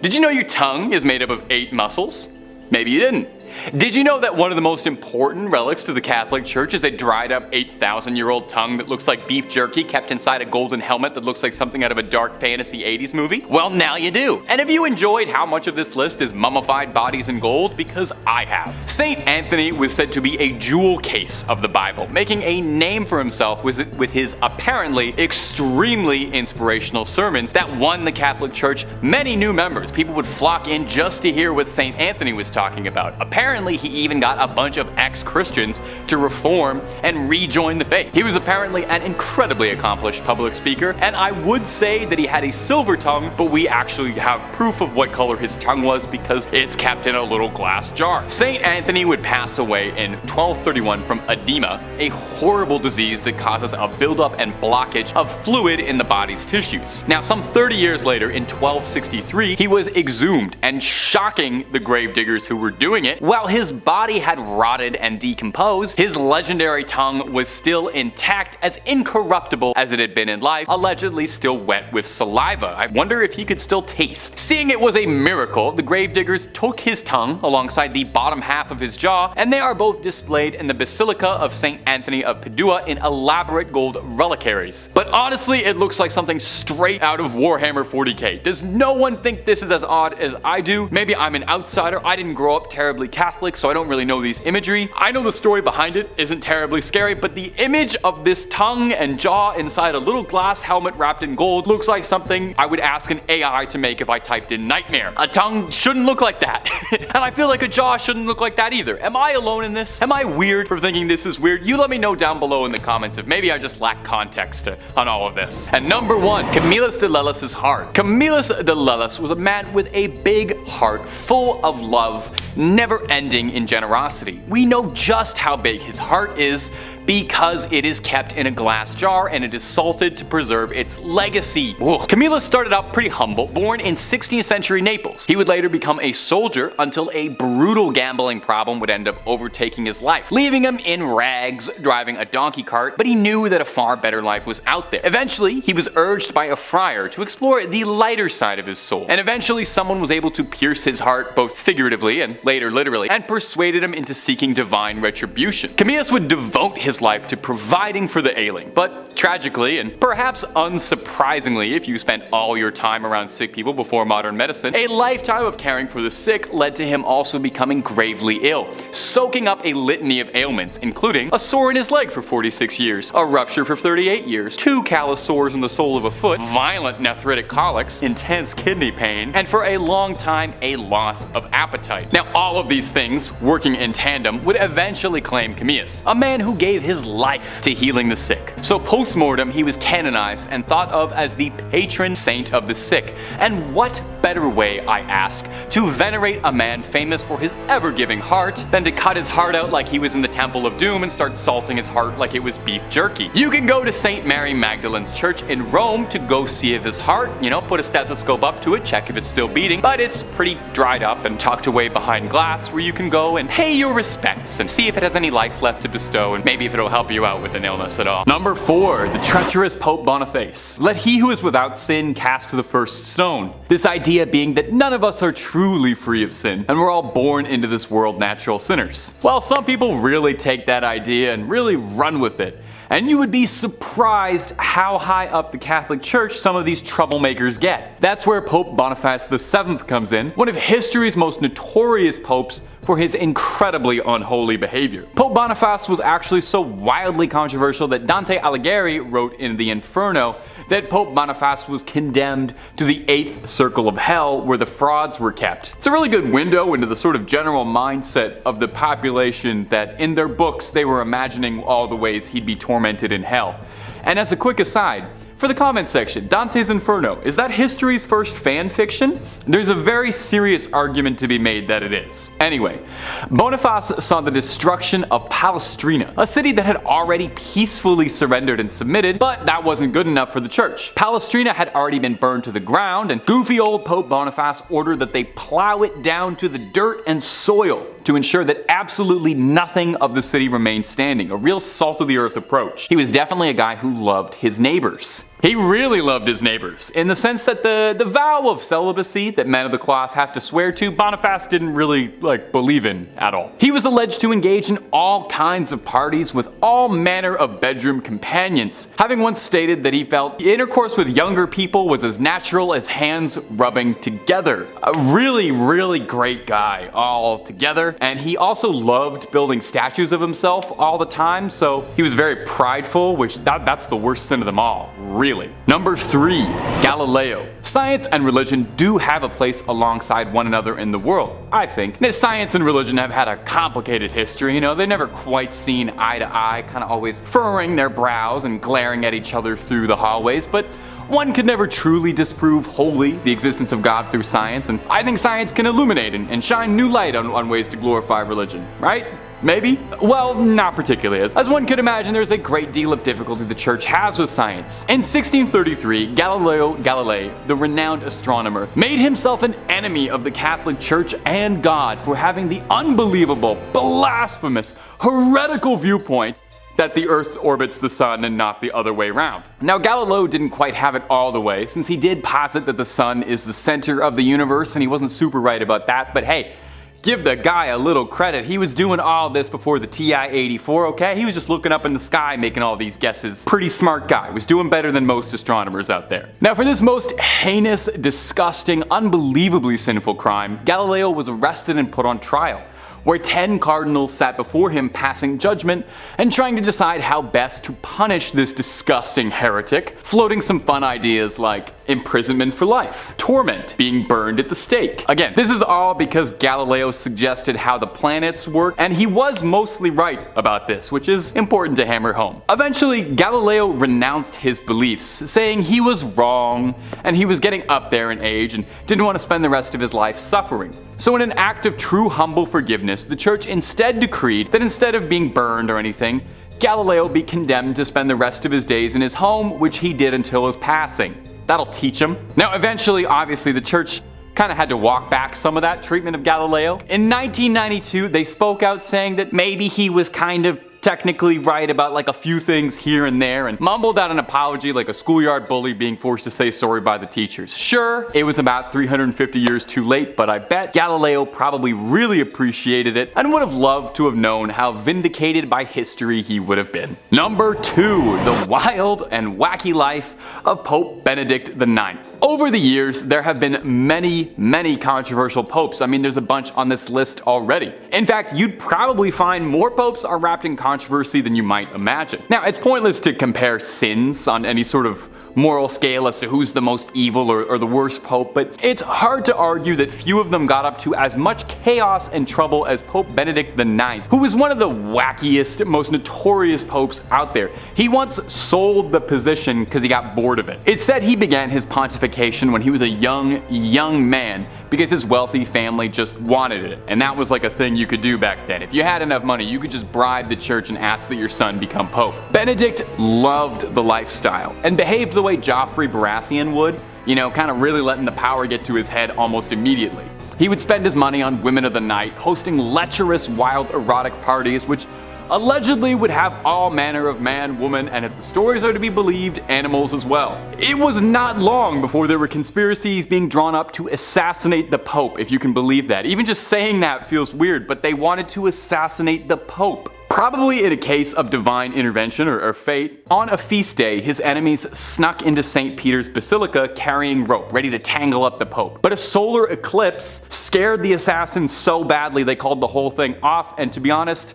Did you know your tongue is made up of 8 muscles? Maybe you didn't. Did you know that one of the most important relics to the Catholic Church is a dried up 8,000-year-old tongue that looks like beef jerky kept inside a golden helmet that looks like something out of a dark fantasy 80s movie? Well, now you do. And have you enjoyed how much of this list is mummified bodies in gold? Because I have. St. Anthony was said to be a jewel case of the Bible, making a name for himself with his apparently extremely inspirational sermons that won the Catholic Church many new members. People would flock in just to hear what St. Anthony was talking about. Apparently, he even got a bunch of ex-Christians to reform and rejoin the faith. He was apparently an incredibly accomplished public speaker, and I would say that he had a silver tongue, but we actually have proof of what color his tongue was because it's kept in a little glass jar. St. Anthony would pass away in 1231 from edema, a horrible disease that causes a buildup and blockage of fluid in the body's tissues. Now, some 30 years later, in 1263, he was exhumed, and shocking the gravediggers who were doing it, while his body had rotted and decomposed, his legendary tongue was still intact, as incorruptible as it had been in life, allegedly still wet with saliva. I wonder if he could still taste. Seeing it was a miracle, the gravediggers took his tongue alongside the bottom half of his jaw, and they are both displayed in the Basilica of St. Anthony of Padua in elaborate gold reliquaries. But honestly, it looks like something straight out of Warhammer 40k. Does no one think this is as odd as I do? Maybe I'm an outsider. I didn't grow up terribly Catholic, so I don't really know these imagery. I know the story behind it isn't terribly scary, but the image of this tongue and jaw inside a little glass helmet wrapped in gold looks like something I would ask an AI to make if I typed in nightmare. A tongue shouldn't look like that. And I feel like a jaw shouldn't look like that either. Am I alone in this? Am I weird for thinking this is weird? You let me know down below in the comments if maybe I just lack context on all of this. And number 1, Camillus de Lellis' heart. Camillus de Lellis was a man with a big heart full of love, never ending in generosity. We know just how big his heart is because it is kept in a glass jar and it is salted to preserve its legacy. Whoa. Camillus started out pretty humble, born in 16th century Naples. He would later become a soldier until a brutal gambling problem would end up overtaking his life, leaving him in rags driving a donkey cart, but he knew that a far better life was out there. Eventually, he was urged by a friar to explore the lighter side of his soul, and eventually someone was able to pierce his heart both figuratively and later literally, and persuaded him into seeking divine retribution. Camillus would devote his life to providing for the ailing, but tragically, and perhaps unsurprisingly if you spent all your time around sick people before modern medicine, a lifetime of caring for the sick led to him also becoming gravely ill, soaking up a litany of ailments, including a sore in his leg for 46 years, a rupture for 38 years, 2 callous sores in the sole of a foot, violent nephritic colics, intense kidney pain, and for a long time a loss of appetite. Now, Now, all of these things, working in tandem, would eventually claim Camillus, a man who gave his life to healing the sick. So post-mortem, he was canonized and thought of as the patron saint of the sick. And what better way, I ask, to venerate a man famous for his ever-giving heart than to cut his heart out like he was in the Temple of Doom and start salting his heart like it was beef jerky. You can go to St. Mary Magdalene's Church in Rome to go see if his heart, put a stethoscope up to it, check if it's still beating, but it's pretty dried up and tucked away behind glass where you can go and pay your respects and see if it has any life left to bestow and maybe if it'll help you out with an illness at all. Number 4, the treacherous Pope Boniface. Let he who is without sin cast the first stone. This idea being that none of us are truly free of sin and we're all born into this world natural sinners. Well, some people really take that idea and really run with it. And you would be surprised how high up the Catholic Church some of these troublemakers get. That's where Pope Boniface VII comes in, one of history's most notorious popes for his incredibly unholy behavior. Pope Boniface was actually so wildly controversial that Dante Alighieri wrote in the Inferno that Pope Boniface was condemned to the 8th circle of hell where the frauds were kept. It's a really good window into the sort of general mindset of the population that in their books they were imagining all the ways he'd be tormented in hell. And as a quick aside, for the comment section, Dante's Inferno, is that history's first fan fiction? There's a very serious argument to be made that it is. Anyway, Boniface saw the destruction of Palestrina, a city that had already peacefully surrendered and submitted, but that wasn't good enough for the church. Palestrina had already been burned to the ground, and goofy old Pope Boniface ordered that they plow it down to the dirt and soil to ensure that absolutely nothing of the city remained standing, a real salt of the earth approach. He was definitely a guy who loved his neighbors. He really loved his neighbors, in the sense that the vow of celibacy that men of the cloth have to swear to, Boniface didn't really, believe in at all. He was alleged to engage in all kinds of parties with all manner of bedroom companions, having once stated that he felt intercourse with younger people was as natural as hands rubbing together. A really, really great guy all together, and he also loved building statues of himself all the time, so he was very prideful, which that's the worst sin of them all, really. Number 3, Galileo. Science and religion do have a place alongside one another in the world, I think. Now, science and religion have had a complicated history, they've never quite seen eye to eye, kind of always furrowing their brows and glaring at each other through the hallways, but one could never truly disprove wholly the existence of God through science, and I think science can illuminate and shine new light on ways to glorify religion, right? Maybe? Well, not particularly. As one could imagine, there's a great deal of difficulty the church has with science. In 1633, Galileo Galilei, the renowned astronomer, made himself an enemy of the Catholic Church and God for having the unbelievable, blasphemous, heretical viewpoint that the Earth orbits the Sun and not the other way around. Now, Galileo didn't quite have it all the way, since he did posit that the Sun is the center of the universe, and he wasn't super right about that, but hey, give the guy a little credit. He was doing all this before the TI-84, okay? He was just looking up in the sky making all these guesses. Pretty smart guy. Was doing better than most astronomers out there. Now, for this most heinous, disgusting, unbelievably sinful crime, Galileo was arrested and put on trial, where 10 cardinals sat before him passing judgment and trying to decide how best to punish this disgusting heretic, floating some fun ideas like imprisonment for life, torment, being burned at the stake. Again, this is all because Galileo suggested how the planets work, and he was mostly right about this, which is important to hammer home. Eventually, Galileo renounced his beliefs, saying he was wrong and he was getting up there in age and didn't want to spend the rest of his life suffering. So in an act of true humble forgiveness, the church instead decreed that instead of being burned or anything, Galileo be condemned to spend the rest of his days in his home, which he did until his passing. That'll teach him. Now eventually, obviously, the church kind of had to walk back some of that treatment of Galileo. In 1992, they spoke out saying that maybe he was kind of technically right about a few things here and there, and mumbled out an apology like a schoolyard bully being forced to say sorry by the teachers. Sure, it was about 350 years too late, but I bet Galileo probably really appreciated it and would have loved to have known how vindicated by history he would have been. Number 2, the wild and wacky life of Pope Benedict IX. Over the years, there have been many controversial popes. I mean, there's a bunch on this list already. In fact, you'd probably find more popes are wrapped in controversy than you might imagine. Now, it's pointless to compare sins on any sort of moral scale as to who's the most evil or the worst pope, but it's hard to argue that few of them got up to as much chaos and trouble as Pope Benedict IX, who was one of the wackiest, most notorious popes out there. He once sold the position because he got bored of it. It's said he began his pontification when he was a young man because his wealthy family just wanted it, and that was like a thing you could do back then. If you had enough money, you could just bribe the church and ask that your son become pope. Benedict loved the lifestyle and behaved the way Joffrey Baratheon would, you know, kind of really letting the power get to his head almost immediately. He would spend his money on women of the night, hosting lecherous, wild, erotic parties, which allegedly would have all manner of man, woman, and if the stories are to be believed, animals as well. It was not long before there were conspiracies being drawn up to assassinate the Pope, if you can believe that. Even just saying that feels weird, but they wanted to assassinate the Pope. Probably in a case of divine intervention or fate, on a feast day, his enemies snuck into St. Peter's Basilica carrying rope, ready to tangle up the Pope. But a solar eclipse scared the assassins so badly they called the whole thing off, and to be honest,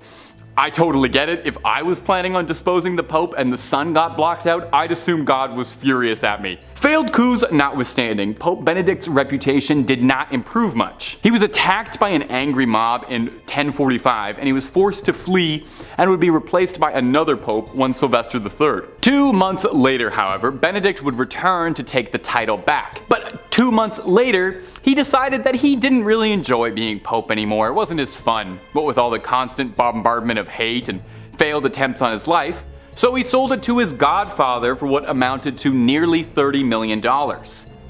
I totally get it. If I was planning on disposing the Pope and the sun got blocked out, I'd assume God was furious at me. Failed coups notwithstanding, Pope Benedict's reputation did not improve much. He was attacked by an angry mob in 1045, and he was forced to flee and would be replaced by another pope, one Sylvester III. 2 months later, however, Benedict would return to take the title back. But 2 months later, he decided that he didn't really enjoy being pope anymore. It wasn't as fun, what with all the constant bombardment of hate and failed attempts on his life. So he sold it to his godfather for what amounted to nearly $30 million.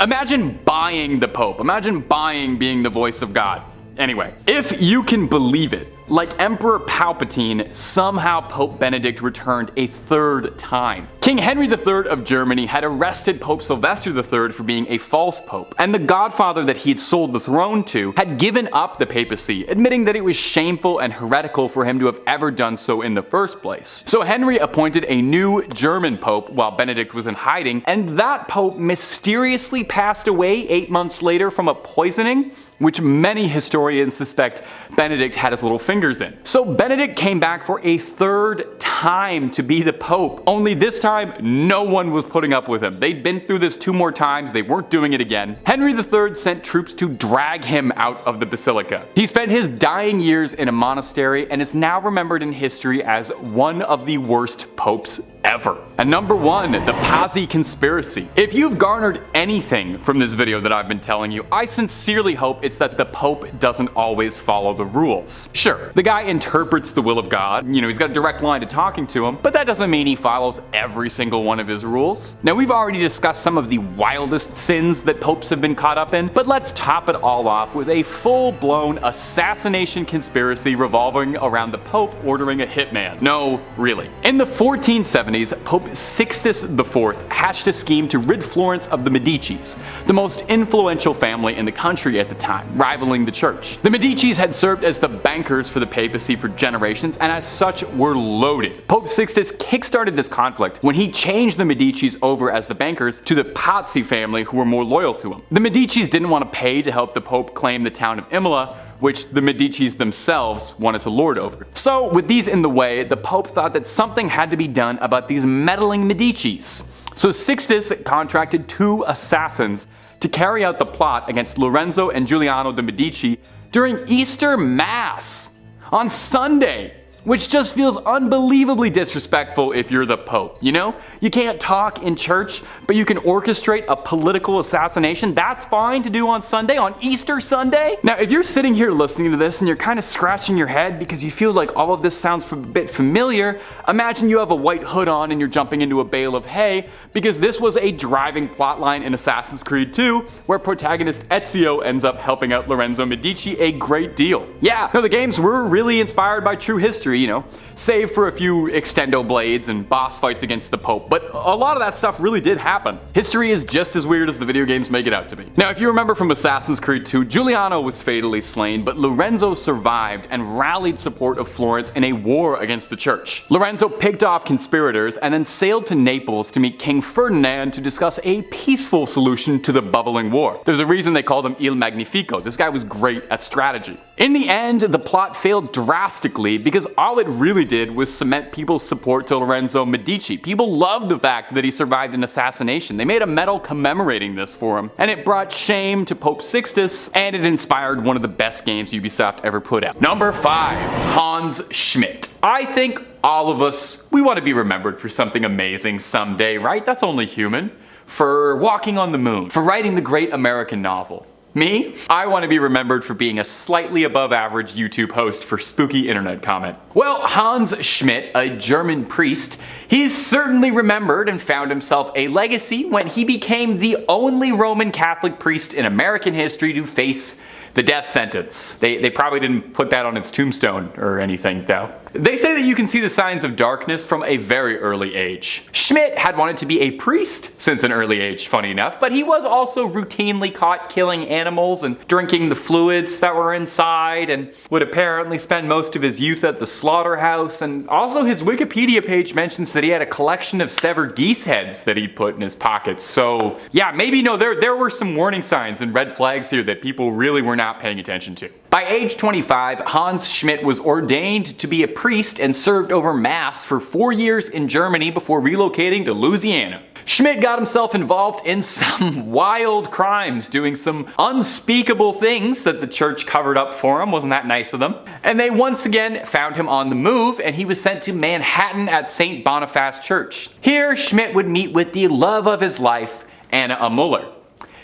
Imagine buying the Pope. Imagine buying being the voice of God. Anyway, if you can believe it, like Emperor Palpatine, somehow Pope Benedict returned a third time. King Henry III of Germany had arrested Pope Sylvester III for being a false pope, and the godfather that he had sold the throne to had given up the papacy, admitting that it was shameful and heretical for him to have ever done so in the first place. So Henry appointed a new German pope while Benedict was in hiding, and that pope mysteriously passed away 8 months later from a poisoning, which many historians suspect Benedict had his little fingers in. So Benedict came back for a third time to be the Pope, only this time no one was putting up with him. They'd been through this 2 more times, they weren't doing it again. Henry III sent troops to drag him out of the basilica. He spent his dying years in a monastery and is now remembered in history as one of the worst popes ever. And number 1, the Pazzi conspiracy. If you've garnered anything from this video that I've been telling you, I sincerely hope it's that the Pope doesn't always follow the rules. Sure, the guy interprets the will of God, you know, he's got a direct line to talking to him, but that doesn't mean he follows every single one of his rules. Now, we've already discussed some of the wildest sins that popes have been caught up in, but let's top it all off with a full-blown assassination conspiracy revolving around the Pope ordering a hitman. No, really. In the 1470s, Pope Sixtus IV hatched a scheme to rid Florence of the Medicis, the most influential family in the country at the time, rivaling the church. The Medicis had served as the bankers for the papacy for generations, and as such were loaded. Pope Sixtus kickstarted this conflict when he changed the Medicis over as the bankers to the Pazzi family, who were more loyal to him. The Medicis didn't want to pay to help the Pope claim the town of Imola, which the Medicis themselves wanted to lord over. So with these in the way, the Pope thought that something had to be done about these meddling Medicis. So Sixtus contracted 2 assassins to carry out the plot against Lorenzo and Giuliano de' Medici during Easter Mass on Sunday, which just feels unbelievably disrespectful if you're the Pope, you know? You can't talk in church, but you can orchestrate a political assassination. That's fine to do on Sunday, on Easter Sunday? Now, if you're sitting here listening to this and you're kind of scratching your head because you feel like all of this sounds a bit familiar, imagine you have a white hood on and you're jumping into a bale of hay, because this was a driving plotline in Assassin's Creed 2, where protagonist Ezio ends up helping out Lorenzo Medici a great deal. Yeah, no, the games were really inspired by true history, you know, save for a few extendo blades and boss fights against the Pope, but a lot of that stuff really did happen. History is just as weird as the video games make it out to be. Now, if you remember from Assassin's Creed 2, Giuliano was fatally slain, but Lorenzo survived and rallied support of Florence in a war against the church. Lorenzo picked off conspirators and then sailed to Naples to meet King Ferdinand to discuss a peaceful solution to the bubbling war. There's a reason they called him Il Magnifico. This guy was great at strategy. In the end, the plot failed drastically because all it really basically did was cement people's support to Lorenzo Medici. People loved the fact that he survived an assassination. They made a medal commemorating this for him, and it brought shame to Pope Sixtus, and it inspired one of the best games Ubisoft ever put out. Number 5, Hans Schmidt. I think all of us, we want to be remembered for something amazing someday, right? That's only human. For walking on the moon, for writing the great American novel. Me? I want to be remembered for being a slightly above average YouTube host for spooky internet comment. Well, Hans Schmidt, a German priest, he's certainly remembered and found himself a legacy when he became the only Roman Catholic priest in American history to face the death sentence. They probably didn't put that on his tombstone or anything though. They say that you can see the signs of darkness from a very early age. Schmidt had wanted to be a priest since an early age, funny enough, but he was also routinely caught killing animals and drinking the fluids that were inside, and would apparently spend most of his youth at the slaughterhouse. And also his Wikipedia page mentions that he had a collection of severed geese heads that he'd put in his pockets. So yeah, maybe there were some warning signs and red flags here that people really were not paying attention to. By age 25, Hans Schmidt was ordained to be a priest and served over Mass for 4 years in Germany before relocating to Louisiana. Schmidt got himself involved in some wild crimes, doing some unspeakable things that the church covered up for him. Wasn't that nice of them? And they once again found him on the move, and he was sent to Manhattan at St. Boniface Church. Here, Schmidt would meet with the love of his life, Anna Muller.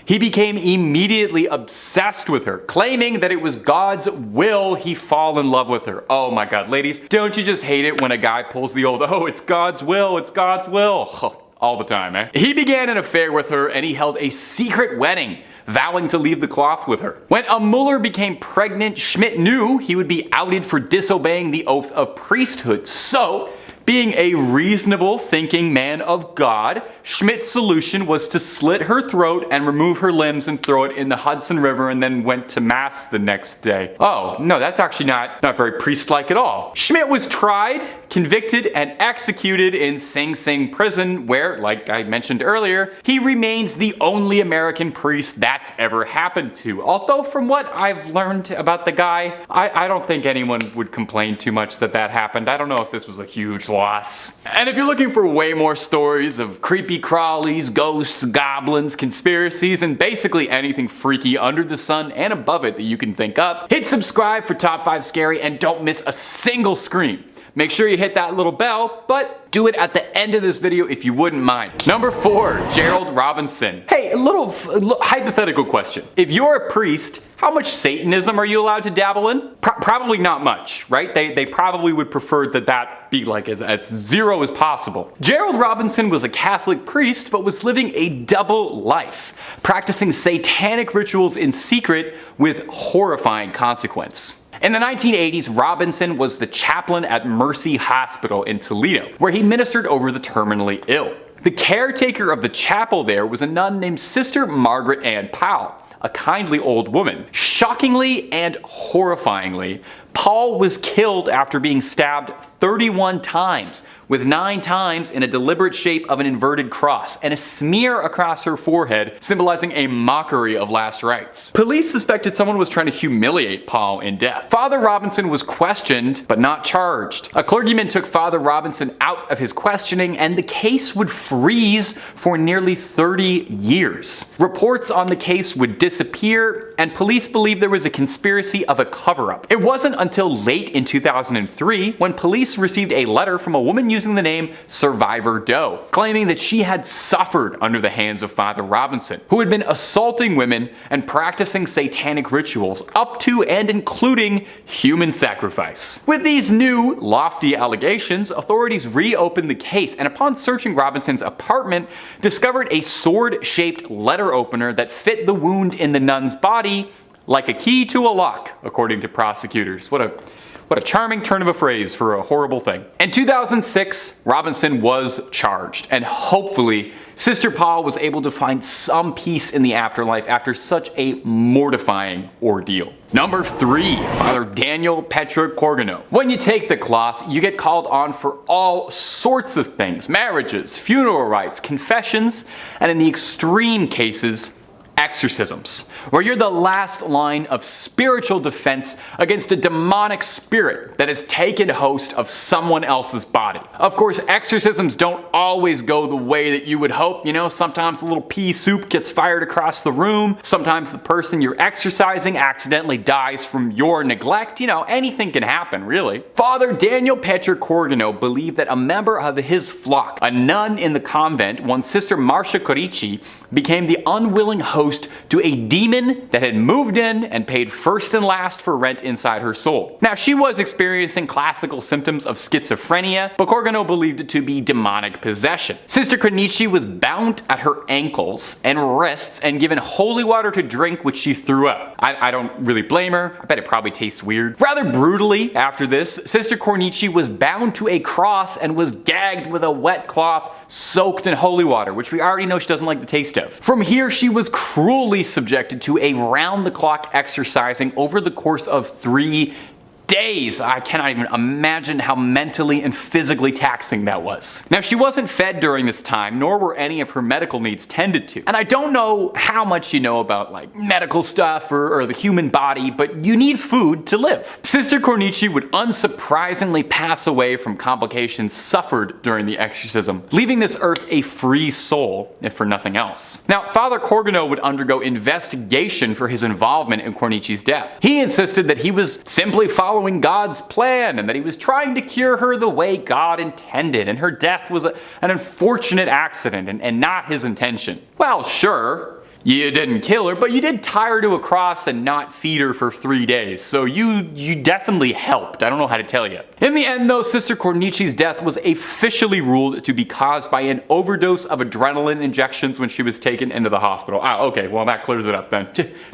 He became immediately obsessed with her, claiming that it was God's will he fall in love with her. Oh my god, ladies, don't you just hate it when a guy pulls the old, oh, it's God's will, it's God's will. Oh, all the time, eh? He began an affair with her, and he held a secret wedding, vowing to leave the cloth with her. When Muller became pregnant, Schmidt knew he would be outed for disobeying the oath of priesthood. So, being a reasonable thinking man of God, Schmidt's solution was to slit her throat and remove her limbs and throw it in the Hudson River, and then went to Mass the next day. Oh, no, that's actually not very priest-like at all. Schmidt was tried, convicted, and executed in Sing Sing prison, where, like I mentioned earlier, he remains the only American priest that's ever happened to. Although from what I've learned about the guy, I don't think anyone would complain too much that happened. I don't know if this was a huge loss. And if you're looking for way more stories of creepy crawlies, ghosts, goblins, conspiracies, and basically anything freaky under the sun and above it that you can think up, hit subscribe for Top 5 Scary and don't miss a single scream. Make sure you hit that little bell, but do it at the end of this video if you wouldn't mind. Number 4, Gerald Robinson. Hey, a little hypothetical question. If you're a priest, how much Satanism are you allowed to dabble in? Probably not much, right? They probably would prefer that be like as zero as possible. Gerald Robinson was a Catholic priest, but was living a double life, practicing satanic rituals in secret with horrifying consequence. In the 1980s, Robinson was the chaplain at Mercy Hospital in Toledo, where he ministered over the terminally ill. The caretaker of the chapel there was a nun named Sister Margaret Ann Powell, a kindly old woman. Shockingly and horrifyingly, Paul was killed after being stabbed 31 times, with 9 times in a deliberate shape of an inverted cross, and a smear across her forehead symbolizing a mockery of last rites. Police suspected someone was trying to humiliate Paul in death. Father Robinson was questioned, but not charged. A clergyman took Father Robinson out of his questioning, and the case would freeze for nearly 30 years. Reports on the case would disappear, and police believed there was a conspiracy of a cover-up. It wasn't until late in 2003 when police received a letter from a woman using the name Survivor Doe, claiming that she had suffered under the hands of Father Robinson, who had been assaulting women and practicing satanic rituals up to and including human sacrifice. With these new, lofty allegations, authorities reopened the case, and upon searching Robinson's apartment, discovered a sword-shaped letter opener that fit the wound in the nun's body like a key to a lock, according to prosecutors. What a charming turn of a phrase for a horrible thing. In 2006, Robinson was charged, and hopefully, Sister Paul was able to find some peace in the afterlife after such a mortifying ordeal. Number 3, Father Daniel Petrokorgano. When you take the cloth, you get called on for all sorts of things: marriages, funeral rites, confessions, and in the extreme cases, exorcisms, where you're the last line of spiritual defense against a demonic spirit that has taken host of someone else's body. Of course, exorcisms don't always go the way that you would hope. You know, sometimes a little pea soup gets fired across the room. Sometimes the person you're exorcising accidentally dies from your neglect. You know, anything can happen, really. Father Daniel Petre Corgano believed that a member of his flock, a nun in the convent, one Sister Marcia Corici, became the unwilling host to a demon that had moved in and paid first and last for rent inside her soul. Now, she was experiencing classical symptoms of schizophrenia, but Corgano believed it to be demonic possession. Sister Corici was bound at her ankles and wrists and given holy water to drink, which she threw up. I don't really blame her. I bet it probably tastes weird. Rather brutally, after this, Sister Corici was bound to a cross and was gagged with a wet cloth soaked in holy water, which we already know she doesn't like the taste of. From here, she was cruelly subjected to a round-the-clock exercising over the course of 3 days. I cannot even imagine how mentally and physically taxing that was. Now, she wasn't fed during this time, nor were any of her medical needs tended to. And I don't know how much you know about like medical stuff or the human body, but you need food to live. Sister Corici would unsurprisingly pass away from complications suffered during the exorcism, leaving this earth a free soul, if for nothing else. Now, Father Corgano would undergo investigation for his involvement in Cornici's death. He insisted that he was simply following God's plan and that he was trying to cure her the way God intended, and her death was an unfortunate accident and not his intention. Well, sure, you didn't kill her, but you did tie her to a cross and not feed her for 3 days, so you definitely helped. I don't know how to tell you. In the end, though, Sister Cornici's death was officially ruled to be caused by an overdose of adrenaline injections when she was taken into the hospital. Ah, okay, well that clears it up then.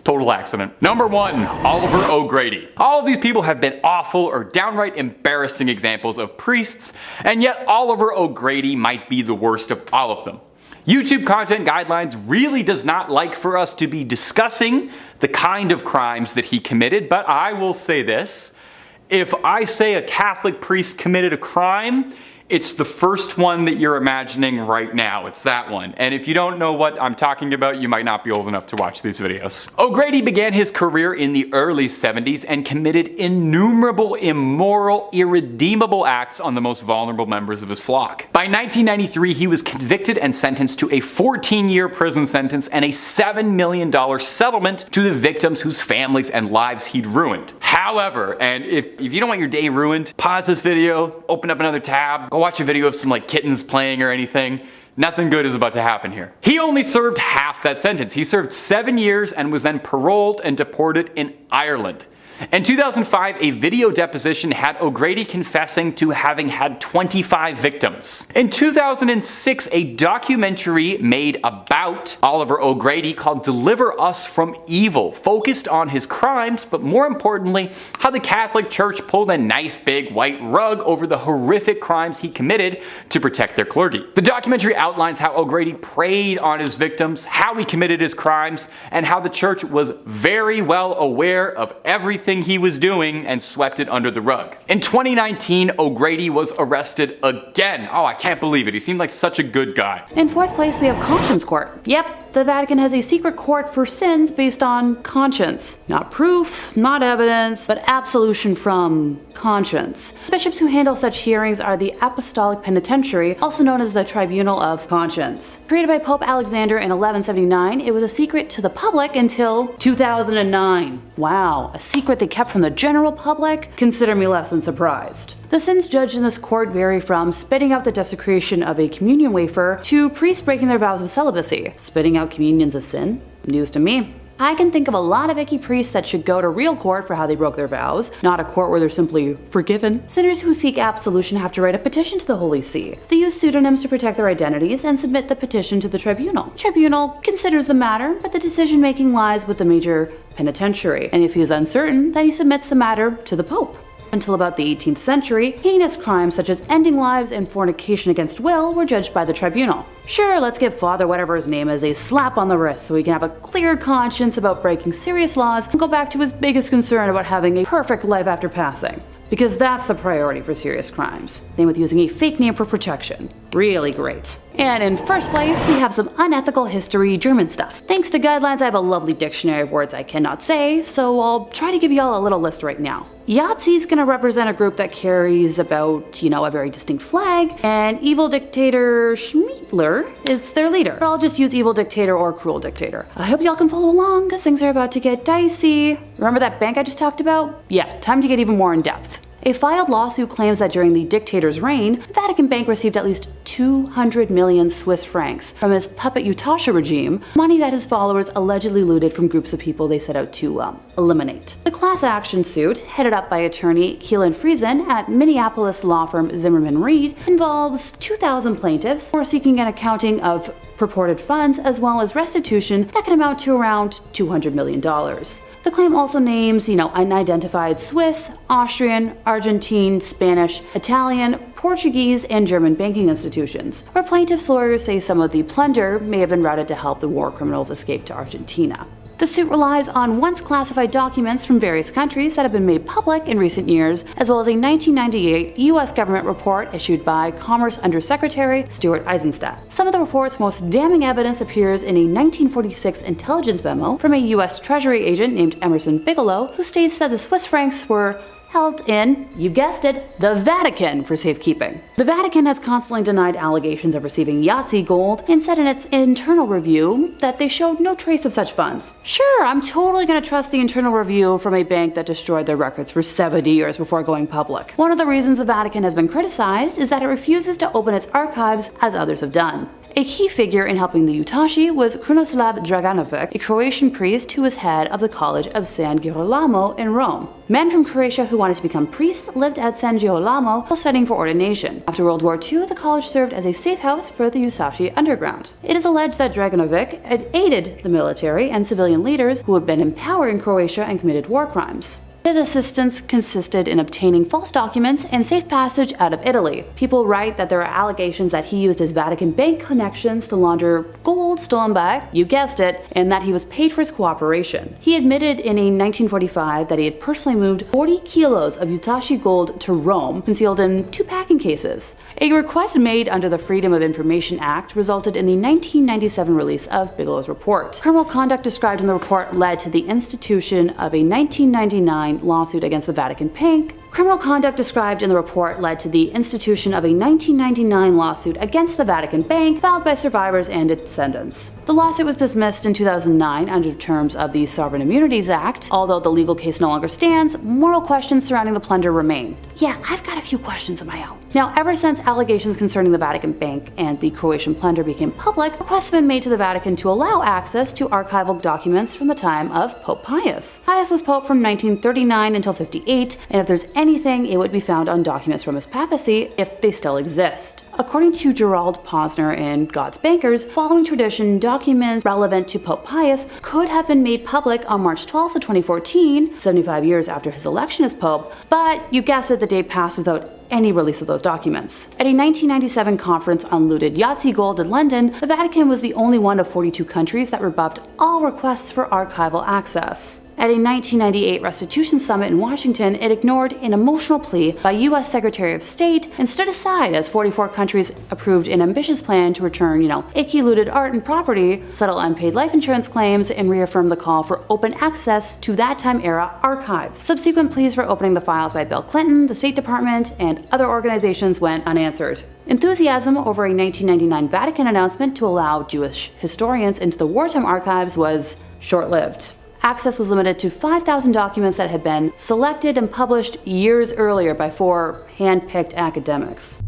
Total accident. Number 1, Oliver O'Grady. All of these people have been awful or downright embarrassing examples of priests, and yet Oliver O'Grady might be the worst of all of them. YouTube content guidelines really does not like for us to be discussing the kind of crimes that he committed, but I will say this. If I say a Catholic priest committed a crime, it's the first one that you're imagining right now. It's that one. And if you don't know what I'm talking about, you might not be old enough to watch these videos. O'Grady began his career in the early 70s and committed innumerable immoral, irredeemable acts on the most vulnerable members of his flock. By 1993, he was convicted and sentenced to a 14-year prison sentence and a $7 million settlement to the victims whose families and lives he'd ruined. However, and if you don't want your day ruined, pause this video, open up another tab, go watch a video of some like kittens playing or anything. Nothing good is about to happen here. He only served half that sentence. He served 7 years and was then paroled and deported in Ireland. In 2005, a video deposition had O'Grady confessing to having had 25 victims. In 2006, a documentary made about Oliver O'Grady called Deliver Us from Evil focused on his crimes, but more importantly, how the Catholic Church pulled a nice big white rug over the horrific crimes he committed to protect their clergy. The documentary outlines how O'Grady preyed on his victims, how he committed his crimes, and how the church was very well aware of everything he was doing and swept it under the rug. In 2019, O'Grady was arrested again. Oh, I can't believe it. He seemed like such a good guy. In 4th place, we have Conscience Court. Yep, the Vatican has a secret court for sins based on conscience. Not proof, not evidence, but absolution from conscience. Bishops who handle such hearings are the Apostolic Penitentiary, also known as the Tribunal of Conscience. Created by Pope Alexander in 1179, it was a secret to the public until 2009. Wow, a secret they kept from the general public? Consider me less than surprised. The sins judged in this court vary from spitting out the desecration of a communion wafer to priests breaking their vows of celibacy. Spitting out communion's a sin? News to me. I can think of a lot of icky priests that should go to real court for how they broke their vows, not a court where they're simply forgiven. Sinners who seek absolution have to write a petition to the Holy See. They use pseudonyms to protect their identities and submit the petition to the tribunal. The tribunal considers the matter, but the decision-making lies with the major penitentiary, and if he is uncertain, then he submits the matter to the Pope. Until about the 18th century, heinous crimes such as ending lives and fornication against will were judged by the tribunal. Sure, let's give Father whatever his name is a slap on the wrist so he can have a clear conscience about breaking serious laws and go back to his biggest concern about having a perfect life after passing. Because that's the priority for serious crimes. Same with using a fake name for protection. Really great. And in first place, we have some unethical history German stuff. Thanks to guidelines, I have a lovely dictionary of words I cannot say, so I'll try to give y'all a little list right now. Yahtzee gonna represent a group that carries about, a very distinct flag, and evil dictator Schmiedler is their leader. I'll just use evil dictator or cruel dictator. I hope y'all can follow along, because things are about to get dicey. Remember that bank I just talked about? Yeah, time to get even more in depth. A filed lawsuit claims that during the dictator's reign, the Vatican Bank received at least 200 million Swiss francs from his puppet Utahsha regime, money that his followers allegedly looted from groups of people they set out to eliminate. The class action suit, headed up by attorney Keelan Friesen at Minneapolis law firm Zimmerman Reed, involves 2,000 plaintiffs who are seeking an accounting of purported funds as well as restitution that can amount to around $200 million. The claim also names, unidentified Swiss, Austrian, Argentine, Spanish, Italian, Portuguese, and German banking institutions, where plaintiffs' lawyers say some of the plunder may have been routed to help the war criminals escape to Argentina. The suit relies on once classified documents from various countries that have been made public in recent years, as well as a 1998 U.S. government report issued by Commerce Undersecretary Stuart Eizenstat. Some of the report's most damning evidence appears in a 1946 intelligence memo from a U.S. Treasury agent named Emerson Bigelow, who states that the Swiss francs were held in, you guessed it, the Vatican for safekeeping. The Vatican has constantly denied allegations of receiving Yahtzee gold and said in its internal review that they showed no trace of such funds. Sure, I'm totally gonna trust the internal review from a bank that destroyed their records for 70 years before going public. One of the reasons the Vatican has been criticized is that it refuses to open its archives as others have done. A key figure in helping the Utahsci was Krunoslav Draganovic, a Croatian priest who was head of the College of San Girolamo in Rome. Men from Croatia who wanted to become priests lived at San Girolamo while studying for ordination. After World War II, the college served as a safe house for the Utahsci underground. It is alleged that Draganovic had aided the military and civilian leaders who had been in power in Croatia and committed war crimes. His assistance consisted in obtaining false documents and safe passage out of Italy. People write that there are allegations that he used his Vatican Bank connections to launder gold stolen by, you guessed it, and that he was paid for his cooperation. He admitted in a 1945 that he had personally moved 40 kilos of Utahsci gold to Rome, concealed in 2 packing cases. A request made under the Freedom of Information Act resulted in the 1997 release of Bigelow's report. Criminal conduct described in the report led to the institution of a 1999 lawsuit against the Vatican Bank. Criminal conduct described in the report led to the institution of a 1999 lawsuit against the Vatican Bank filed by survivors and descendants. The lawsuit was dismissed in 2009 under terms of the Sovereign Immunities Act. Although the legal case no longer stands, moral questions surrounding the plunder remain. Yeah, I've got a few questions of my own. Now, ever since allegations concerning the Vatican Bank and the Croatian plunder became public, requests have been made to the Vatican to allow access to archival documents from the time of Pope Pius. Pius was Pope from 1939 until 58, and if there's anything, it would be found on documents from his papacy if they still exist. According to Gerald Posner in God's Bankers, following tradition, documents relevant to Pope Pius could have been made public on March 12th of 2014, 75 years after his election as Pope, but you guessed it, the date passed without any release of those documents. At a 1997 conference on looted Yahtzee gold in London, the Vatican was the only one of 42 countries that rebuffed all requests for archival access. At a 1998 restitution summit in Washington, it ignored an emotional plea by U.S. Secretary of State and stood aside as 44 countries approved an ambitious plan to return, icky looted art and property, settle unpaid life insurance claims, and reaffirm the call for open access to that time era archives. Subsequent pleas for opening the files by Bill Clinton, the State Department, and other organizations went unanswered. Enthusiasm over a 1999 Vatican announcement to allow Jewish historians into the wartime archives was short-lived. Access was limited to 5,000 documents that had been selected and published years earlier by 4 hand-picked academics.